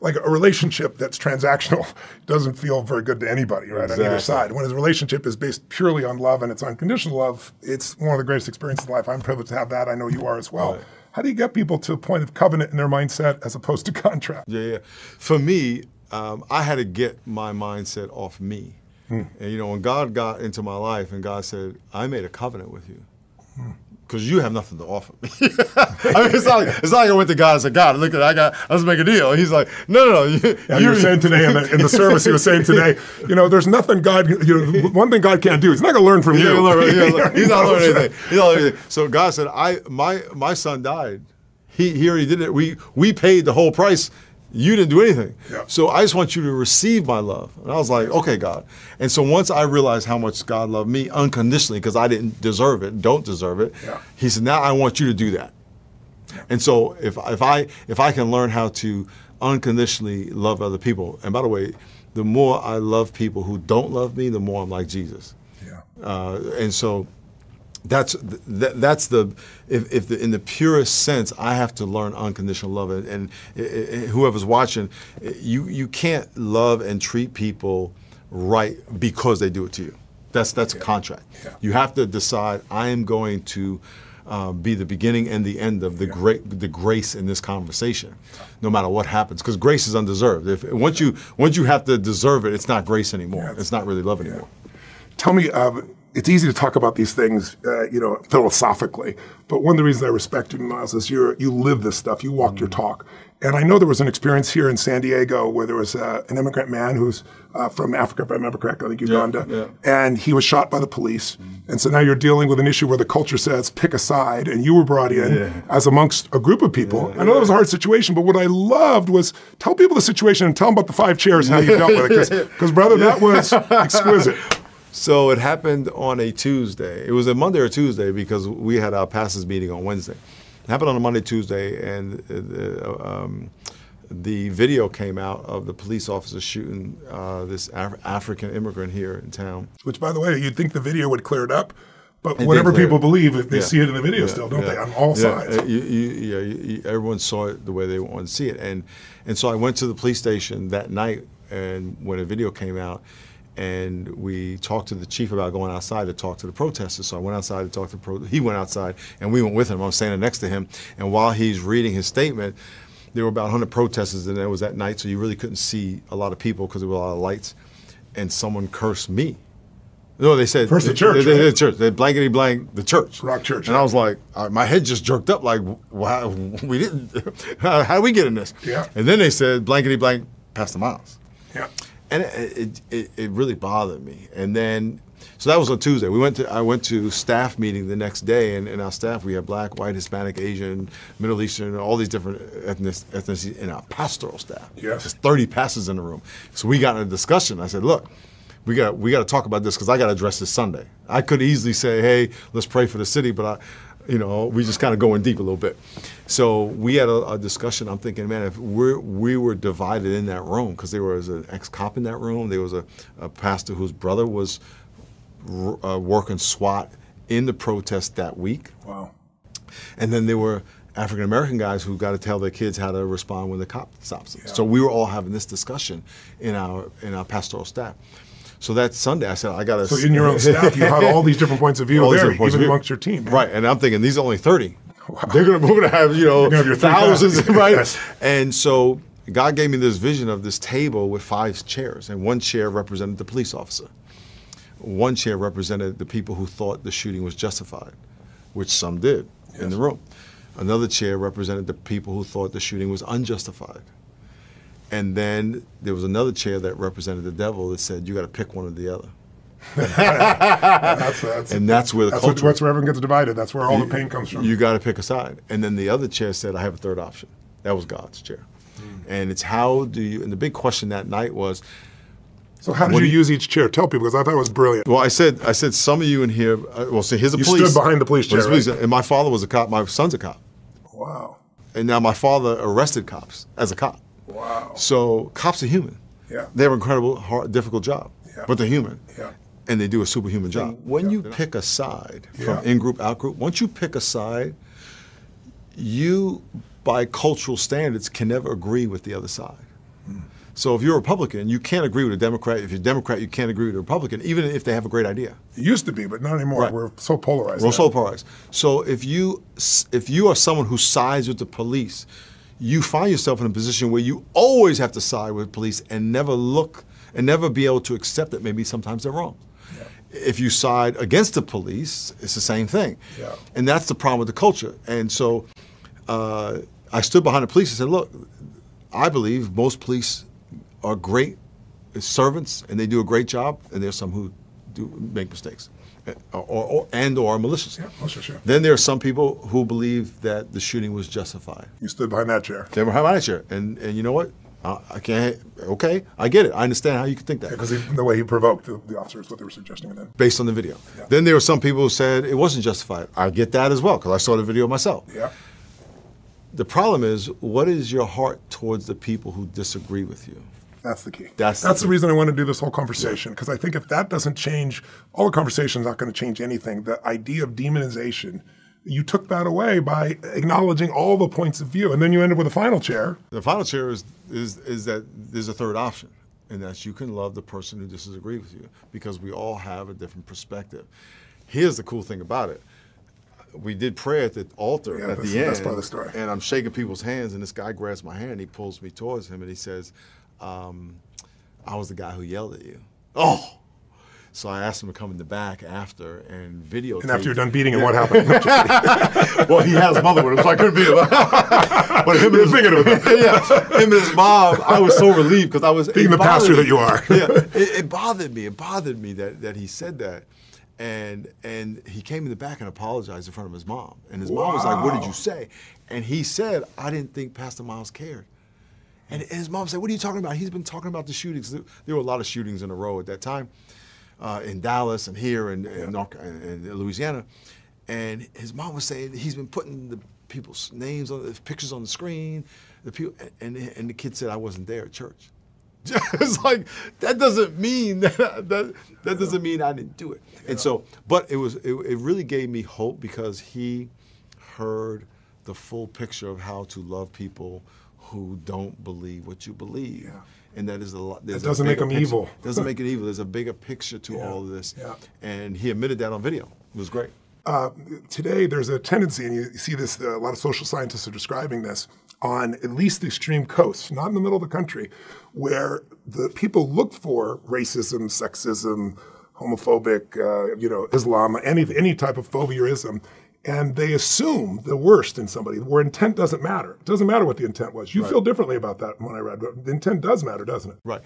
like a relationship that's transactional doesn't feel very good to anybody, right? On either side. When a relationship is based purely on love and it's unconditional love, it's one of the greatest experiences in life. I'm privileged to have that. I know you are as well. Right. How do you get people to a point of covenant in their mindset as opposed to contract? For me, I had to get my mindset off me. And when God got into my life and God said, I made a covenant with you, because you have nothing to offer me. I mean, it's not like I went to God and said, God, look at let's make a deal. He's like, no. You were saying today in the service, he was saying today, there's nothing God, one thing God can't do. He's not going to learn from you. He's not learning anything. So God said, my son died. He already did it. We paid the whole price. You didn't do anything. Yeah. So I just want you to receive my love. And I was like, okay, God. And so once I realized how much God loved me unconditionally, because I didn't deserve it, don't deserve it, yeah. he said, now I want you to do that. And so if I can learn how to unconditionally love other people, and by the way, the more I love people who don't love me, the more I'm like Jesus. Yeah. And so that's the in the purest sense, I have to learn unconditional love. And whoever's watching, you can't love and treat people right because they do it to you. That's a contract. Yeah. You have to decide, I am going to be the beginning and the end of the grace in this conversation, no matter what happens, because grace is undeserved. Once you have to deserve it, it's not grace anymore. Yeah, it's not really love anymore. Tell me, it's easy to talk about these things, philosophically, but one of the reasons I respect you, Miles, is you live this stuff. You walk your talk. And I know there was an experience here in San Diego where there was an immigrant man who's from Africa, if I remember correctly, I think Uganda, and he was shot by the police. And so now you're dealing with an issue where the culture says, pick a side, and you were brought in as amongst a group of people. I know that was a hard situation, but what I loved was tell people the situation and tell them about the 5 chairs and how you dealt with it, because brother, that was exquisite. So it happened on a Tuesday. It was a Monday or Tuesday because we had our pastors meeting on Wednesday. It happened on a Monday, Tuesday, and the video came out of the police officer shooting this African immigrant here in town. Which, by the way, you'd think the video would clear it up, but whatever people believe, if they see it in the video still, don't they, on all sides? Everyone saw it the way they wanted to see it. And so I went to the police station that night, and when the video came out, and we talked to the chief about going outside to talk to the protesters. So I went outside to talk to he went outside, and we went with him. I was standing next to him, and while he's reading his statement, there were about 100 protesters, and it was at night, so you really couldn't see a lot of people because there were a lot of lights, and someone cursed me. No, they said first the church. The church. They blankety blank the church. Rock Church. And I was like, my head just jerked up. Like, wow, we didn't. How did we get in this? Yeah. And then they said blankety blank Pastor Miles. Yeah. And it really bothered me. And then, so that was on Tuesday. I went to staff meeting the next day, and in our staff we have Black, white, Hispanic, Asian, Middle Eastern, all these different ethnicities in our pastoral staff. Yes. There's 30 pastors in the room. So we got in a discussion. I said, look, we got to talk about this because I got to address this Sunday. I could easily say, hey, let's pray for the city, but we just kind of going deep a little bit. So we had a discussion. I'm thinking, man, if we were divided in that room, because there was an ex-cop in that room, there was a pastor whose brother was working SWAT in the protest that week. Wow. And then there were African-American guys who got to tell their kids how to respond when the cop stops them. Yeah. So we were all having this discussion in our pastoral staff. So that Sunday, I said, I got to... So in your own staff, you had all these different points of view there, even amongst your team. Right, and I'm thinking, these are only 30. Wow. We're going to have, your thousands, right? Yes. And so God gave me this vision of this table with 5 chairs, and one chair represented the police officer. One chair represented the people who thought the shooting was justified, which some did in the room. Another chair represented the people who thought the shooting was unjustified. And then there was another chair that represented the devil that said, you got to pick one or the other. And that's where the culture... That's where everyone gets divided. That's where all the pain comes from. You got to pick a side. And then the other chair said, I have a third option. That was God's chair. And it's how do you... And the big question that night was... So how did you use each chair? Tell people, because I thought it was brilliant. Well, I said some of you in here... well, so here's the police. You stood behind the police chair, right? And my father was a cop. My son's a cop. Wow. And now my father arrested cops as a cop. Wow. So cops are human. Yeah. They have an incredible, hard, difficult job, but they're human. Yeah. And they do a superhuman job. When you pick a side from in-group, out-group, once you pick a side, you, by cultural standards, can never agree with the other side. So if you're a Republican, you can't agree with a Democrat. If you're a Democrat, you can't agree with a Republican, even if they have a great idea. It used to be, but not anymore. Right. We're so polarized. We're so polarized. So if you are someone who sides with the police, you find yourself in a position where you always have to side with police and never look and never be able to accept that maybe sometimes they're wrong. Yeah. If you side against the police, it's the same thing. Yeah. And that's the problem with the culture. And so I stood behind the police and said, look, I believe most police are great servants and they do a great job, and there's some who make mistakes, or malicious. Yeah, oh, sure. Then there are some people who believe that the shooting was justified. You stood behind that chair. They were behind that chair, and you know what? I can't. Okay, I get it. I understand how you could think that. Because the way he provoked the officers, what they were suggesting then. Based on the video. Yeah. Then there were some people who said it wasn't justified. I get that as well, because I saw the video myself. Yeah. The problem is, what is your heart towards the people who disagree with you? That's the key. That's the reason I want to do this whole conversation, because I think if that doesn't change, all the conversation is not going to change anything. The idea of demonization, you took that away by acknowledging all the points of view, and then you ended with a final chair. The final chair is that there's a third option, and that's you can love the person who disagrees with you, because we all have a different perspective. Here's the cool thing about it. We did prayer at the altar at the end, that's part of the story. And I'm shaking people's hands, and this guy grabs my hand, he pulls me towards him, and he says, I was the guy who yelled at you. Oh! So I asked him to come in the back after and videotape. And after you're done beating him, what happened? Well, he has a mother with him, so I couldn't beat him. But him and his mom, I was so relieved because I was being the pastor that you are. Yeah, it bothered me. It bothered me that he said that, and he came in the back and apologized in front of his mom. And his mom was like, "What did you say?" And he said, "I didn't think Pastor Miles cared." And his mom said, "What are you talking about? He's been talking about the shootings." There were a lot of shootings in a row at that time. In Dallas and here in Louisiana, and his mom was saying he's been putting the people's names on the pictures on the screen. The people and the kid said I wasn't there at church. It's like that doesn't mean that doesn't mean I didn't do it. Yeah. And so, but it really gave me hope because he heard the full picture of how to love people who don't believe what you believe. Yeah. And that is a lot. It doesn't make them evil. Doesn't make it evil. There's a bigger picture to all of this. Yeah. And he admitted that on video. It was great. Today, there's a tendency, and you see this, a lot of social scientists are describing this, on at least the extreme coast, not in the middle of the country, where the people look for racism, sexism, homophobic, Islam, any type of phobia-ism, and they assume the worst in somebody, where intent doesn't matter. It doesn't matter what the intent was. You feel differently about that when I read, but the intent does matter, doesn't it? Right.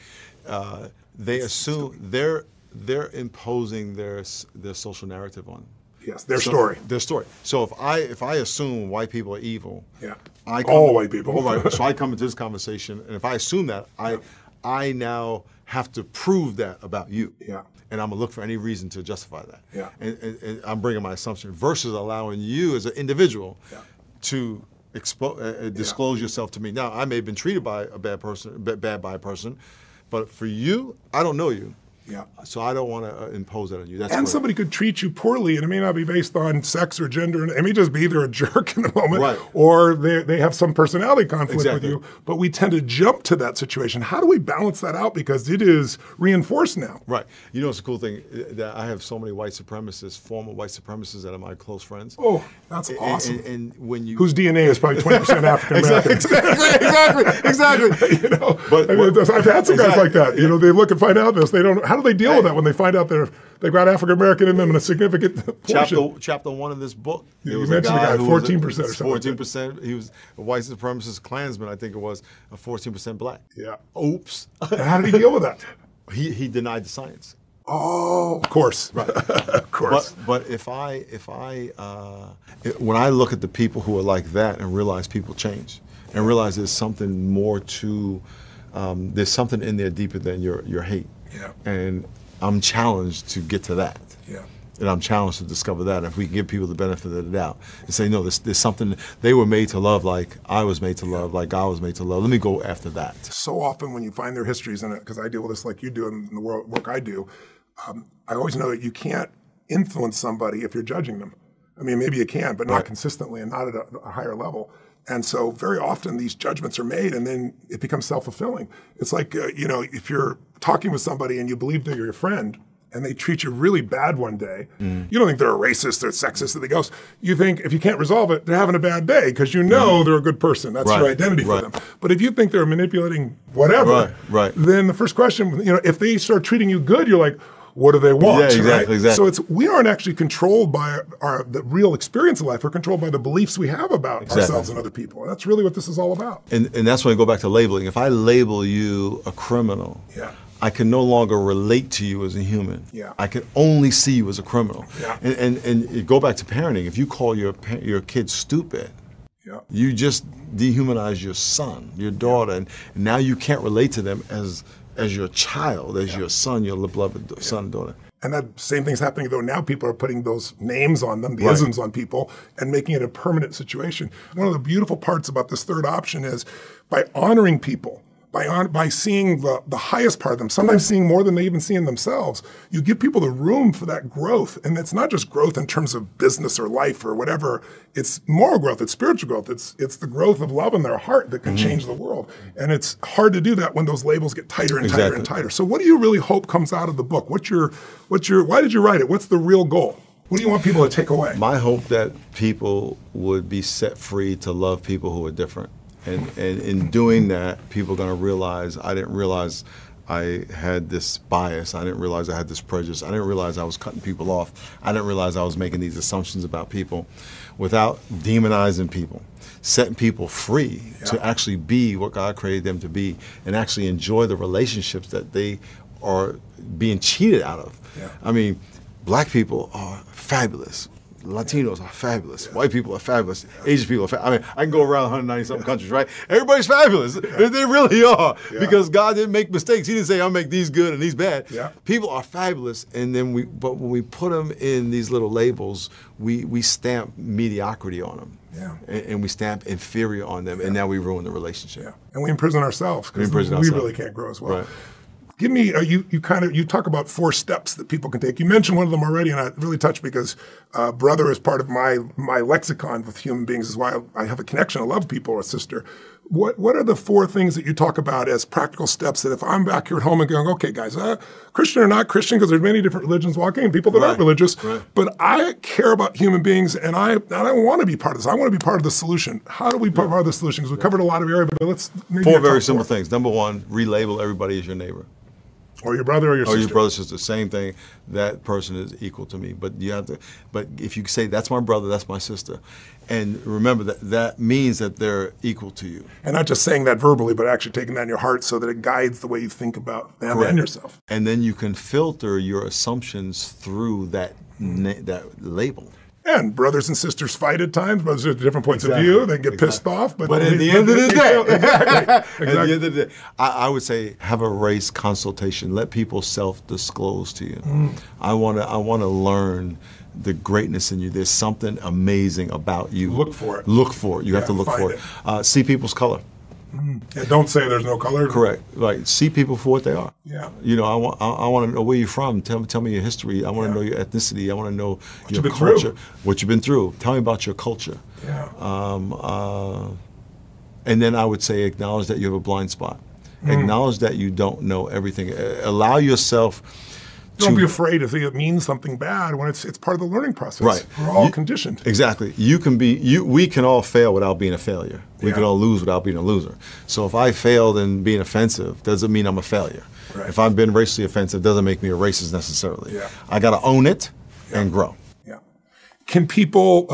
They assume they're imposing their social narrative on them. Yes, their story. Their story. So if I assume white people are evil, all white people. Right. So I come into this conversation, and if I assume that, I now have to prove that about you. Yeah. And I'm gonna look for any reason to justify that. Yeah. And I'm bringing my assumption versus allowing you as an individual to disclose yourself to me. Now, I may have been treated by a bad by a person, but for you, I don't know you. Yeah. So I don't want to impose that on you. And somebody could treat you poorly, and it may not be based on sex or gender. And it may just be either a jerk in the moment, or they have some personality conflict with you. But we tend to jump to that situation. How do we balance that out? Because it is reinforced now. Right. You know, it's a cool thing that I have so many white supremacists, former white supremacists that are my close friends. Oh, that's awesome. And when you whose DNA is probably 20% African American. Exactly. You know, but I've had some guys like that. You know, they look and find out this. They don't. How do they deal with that when they find out they've got African American in them in a significant portion? Chapter 1 of this book. You mentioned a guy 14% or something. 14%. He was a white supremacist Klansman, I think it was, 14% black. Yeah. Oops. How did he deal with that? He denied the science. Oh, of course. Right. Of course. But when I look at the people who are like that and realize people change and realize there's something more to, there's something in there deeper than your hate. Yeah. And I'm challenged to get to that. Yeah. And I'm challenged to discover that. If we can give people the benefit of the doubt and say, no, there's something, they were made to love like I was made to love, like God was made to love. Let me go after that. So often when you find their histories in it, because I deal with this like you do in the work I do, I always know that you can't influence somebody if you're judging them. I mean, maybe you can, but not consistently and not at a higher level. And so very often these judgments are made and then it becomes self-fulfilling. It's like, if you're talking with somebody and you believe they're your friend and they treat you really bad one day, you don't think they're a racist, they're sexist, anything else. You think if you can't resolve it, they're having a bad day because you know they're a good person. That's your identity for them. But if you think they're manipulating whatever, then the first question, if they start treating you good, you're like, what do they want? Yeah, exactly. So we aren't actually controlled by the real experience of life. We're controlled by the beliefs we have about ourselves and other people. And that's really what this is all about. And that's when I go back to labeling. If I label you a criminal, I can no longer relate to you as a human. Yeah. I can only see you as a criminal. Yeah. And you go back to parenting. If you call your kid stupid, yeah. you just dehumanize your son, your daughter, and now you can't relate to them as your child, as your son, your beloved son and daughter. And that same thing's happening, though. Now people are putting those names on them, the Right. isms on people, and making it a permanent situation. One of the beautiful parts about this third option is by honoring people, by seeing the highest part of them, sometimes seeing more than they even see in themselves, you give people the room for that growth. And it's not just growth in terms of business or life or whatever. It's moral growth. It's spiritual growth. It's the growth of love in their heart that can change the world. And it's hard to do that when those labels get tighter and tighter and tighter. So what do you really hope comes out of the book? Why did you write it? What's the real goal? What do you want people to take away? My hope that people would be set free to love people who are different. And in doing that, people are going to realize, I didn't realize I had this bias. I didn't realize I had this prejudice. I didn't realize I was cutting people off. I didn't realize I was making these assumptions about people without demonizing people, setting people free to actually be what God created them to be and actually enjoy the relationships that they are being cheated out of. Yeah. I mean, black people are fabulous. Latinos are fabulous. White people are fabulous. Asian people are fabulous. I mean, I can go around 190-something countries, right? Everybody's fabulous. They really are. Because God didn't make mistakes. He didn't say, I'll make these good and these bad. People are fabulous, and then but when we put them in these little labels, we stamp mediocrity on them. And we stamp inferior on them, and now we ruin the relationship. And we imprison ourselves because we really can't grow as well. Right. Give me, you talk about 4 steps that people can take. You mentioned one of them already, and I really touched because brother is part of my lexicon with human beings, is why I have a connection. I love people, or sister. What are the 4 things that you talk about as practical steps that if I'm back here at home and going, okay, guys, Christian or not Christian, because there's many different religions walking and people that aren't religious, but I care about human beings and I want to be part of this. I want to be part of the solution. How do we be part of the solution? Because we covered a lot of area, but let's maybe 4 very simple things. Number 1, relabel everybody as your neighbor. Or your brother or your sister. Or your brother, sister, same thing. That person is equal to me. But you have to. But if you say that's my brother, that's my sister, and remember that means that they're equal to you. And not just saying that verbally, but actually taking that in your heart so that it guides the way you think about them and yourself. And then you can filter your assumptions through that label. And brothers and sisters fight at times. Brothers have different points of view. They get pissed off. But at the end of the day, Exactly. At the end of the day, I would say have a race consultation. Let people self-disclose to you. I want to learn the greatness in you. There's something amazing about you. Look for it. Look for it. You have to look for it. See people's color. Yeah, don't say there's no color. Correct. Like, see people for what they are. Yeah. You know, I want to know where you're from. Tell me your history. I want to know your ethnicity. I want to know your you've been culture. through. What you've been through. Tell me about your culture. Yeah. And then I would say acknowledge that you have a blind spot. Acknowledge that you don't know everything. Allow yourself Don't be afraid if it means something bad when it's part of the learning process. Right. We're all conditioned. Exactly. We can all fail without being a failure. We can all lose without being a loser. So if I failed in being offensive, doesn't mean I'm a failure. Right. If I've been racially offensive, doesn't make me a racist necessarily. Yeah. I got to own it and grow. Yeah. Can people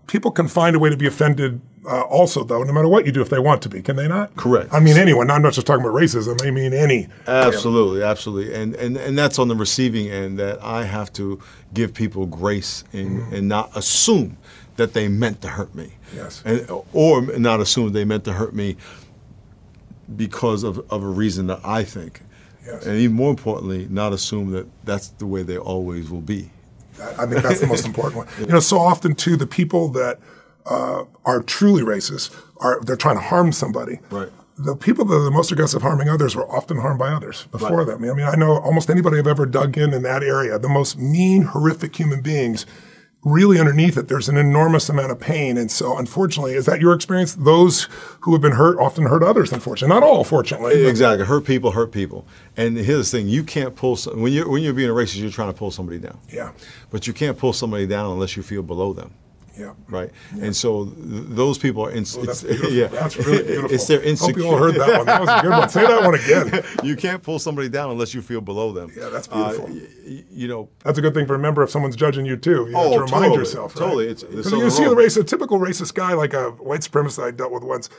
can find a way to be offended also, though, no matter what you do, if they want to be, can they not? Correct. I mean, anyone. I'm not just talking about racism. I mean, any. Absolutely, absolutely. And that's on the receiving end, that I have to give people grace and not assume that they meant to hurt me. Yes. Or not assume they meant to hurt me because of a reason that I think. Yes. And even more importantly, not assume that that's the way they always will be. I think that's the most important one. You know, so often, too, the people that are truly racist they're trying to harm somebody. Right. The people that are the most aggressive harming others were often harmed by others before them. I mean, I know almost anybody I've ever dug in that area, the most mean, horrific human beings, really underneath it, there's an enormous amount of pain. And so, unfortunately, is that your experience? Those who have been hurt often hurt others, unfortunately. Not all, fortunately. Exactly. Hurt people. And here's the thing. You can't pull, when you're being a racist, you're trying to pull somebody down. Yeah. But you can't pull somebody down unless you feel below them. Yeah. Right. Yeah. And so those people are that's beautiful. Yeah. That's really beautiful. It's their insecurity. Hope you all heard that one. That was a good one. Say that one again. You can't pull somebody down unless you feel below them. Yeah, that's beautiful. You know, that's a good thing to remember if someone's judging you too. You have to remind yourself. Right? Totally. Because you see a typical racist guy, like a white supremacist I dealt with once.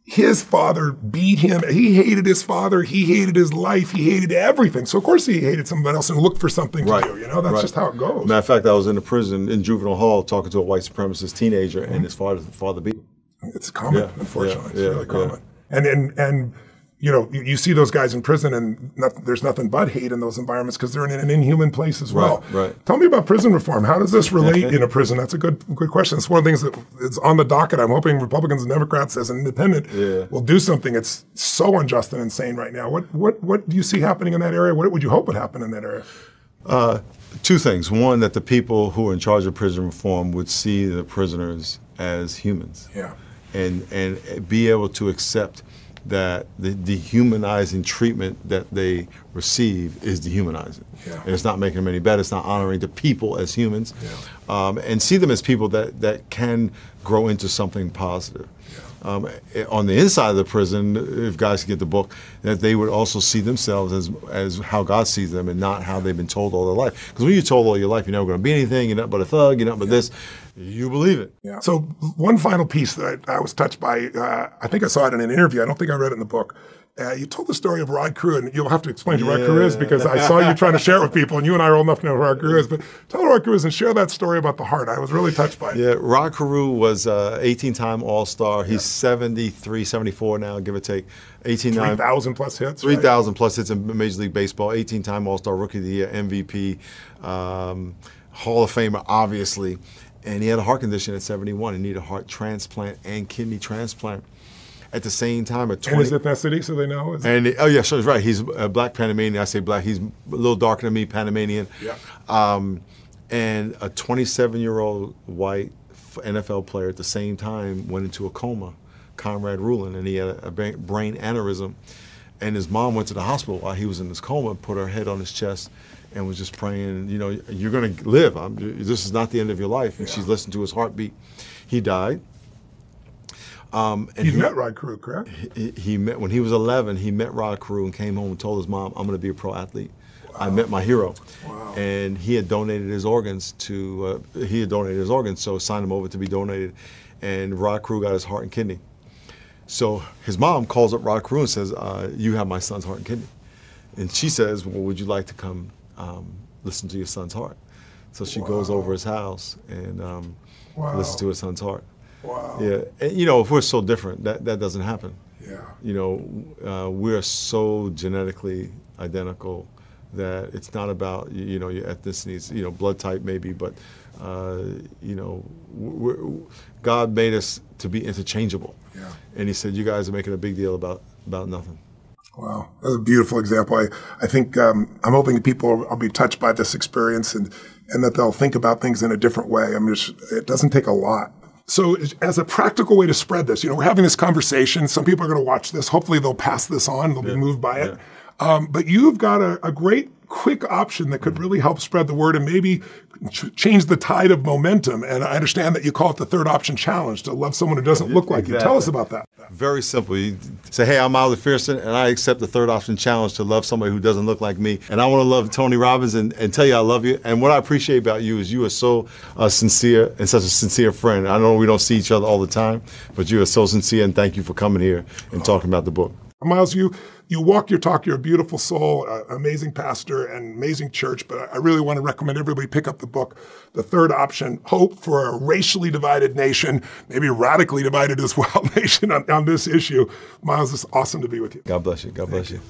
his father beat him. He hated his father. He hated his life. He hated everything. So of course he hated somebody else and looked for something to do. You know, that's just how it goes. Matter of fact, I was in a prison in juvenile hall talking to a white supremacist teenager, and his father beat him. It's common, unfortunately. It's really common. And you know, you see those guys in prison, and there's nothing but hate in those environments because they're in an inhuman place as well. Right. Tell me about prison reform. How does this relate in a prison? That's a good question. It's one of the things that is on the docket. I'm hoping Republicans and Democrats, as an independent, will do something. It's so unjust and insane right now. What do you see happening in that area? What would you hope would happen in that area? Two things. One, that the people who are in charge of prison reform would see the prisoners as humans. Yeah. And be able to accept that the dehumanizing treatment that they receive is dehumanizing. Yeah. And it's not making them any better. It's not honoring the people as humans. Yeah. And see them as people that can grow into something positive. Yeah. On the inside of the prison, if guys get the book, that they would also see themselves as how God sees them and not how they've been told all their life. Because when you're told all your life you're never going to be anything, you're not but a thug, you're not but this, you believe it. Yeah. So one final piece that I was touched by, I think I saw it in an interview. I don't think I read it in the book. You told the story of Rod Carew, and you'll have to explain who Rod Carew is because I saw you trying to share it with people, and you and I are old enough to know who Rod Carew is. But tell Rod Carew is and share that story about the heart. I was really touched by it. Yeah, Rod Carew was 18-time All-Star. He's 73, 74 now, give or take. 3,000 plus hits. 3,000 plus hits in Major League Baseball. 18-time All-Star, Rookie of the Year, MVP, Hall of Famer, obviously. And he had a heart condition at 71. He needed a heart transplant and kidney transplant. At the same time, at 20. And his ethnicity, so they know? Oh, yeah, so he's right. He's a black Panamanian. I say black. He's a little darker than me, Panamanian. Yeah. And a 27-year-old white NFL player at the same time went into a coma, Conrad Rulin, and he had a brain aneurysm. And his mom went to the hospital while he was in this coma, put her head on his chest, and was just praying, you know, you're going to live. This is not the end of your life. And she's listened to his heartbeat. He died. And he met Rod Carew, correct? He met, when he was 11, he met Rod Carew and came home and told his mom, I'm going to be a pro athlete. Wow. I met my hero. Wow. And he had donated his organs so signed him over to be donated. And Rod Carew got his heart and kidney. So his mom calls up Rod Carew and says, you have my son's heart and kidney. And she says, well, would you like to come listen to your son's heart? So she goes over his house and listens to his son's heart. Wow. Yeah, and you know, if we're so different, that doesn't happen. Yeah. You know, we're so genetically identical that it's not about, you know, your ethnicities, you know, blood type maybe, but, you know, God made us to be interchangeable. Yeah. And he said, you guys are making a big deal about nothing. Wow, that's a beautiful example. I think I'm hoping that people will be touched by this experience and that they'll think about things in a different way. I mean, it doesn't take a lot. So as a practical way to spread this, you know, we're having this conversation. Some people are going to watch this. Hopefully they'll pass this on. They'll be moved by it. But you've got a great, quick option that could really help spread the word and maybe change the tide of momentum. And I understand that you call it the third option challenge, to love someone who doesn't look like you. Tell us about that. Very simple. You say, hey, I'm Miles McPherson, and I accept the third option challenge to love somebody who doesn't look like me. And I want to love Tony Robbins and tell you I love you. And what I appreciate about you is you are so sincere and such a sincere friend. I know we don't see each other all the time, but you are so sincere, and thank you for coming here and talking about the book. Miles, you walk your talk. You're a beautiful soul, amazing pastor, and amazing church. But I really want to recommend everybody pick up the book, The Third Option, Hope for a Racially Divided Nation, maybe radically divided as well, nation on this issue. Miles, it's awesome to be with you. God bless you. God bless you.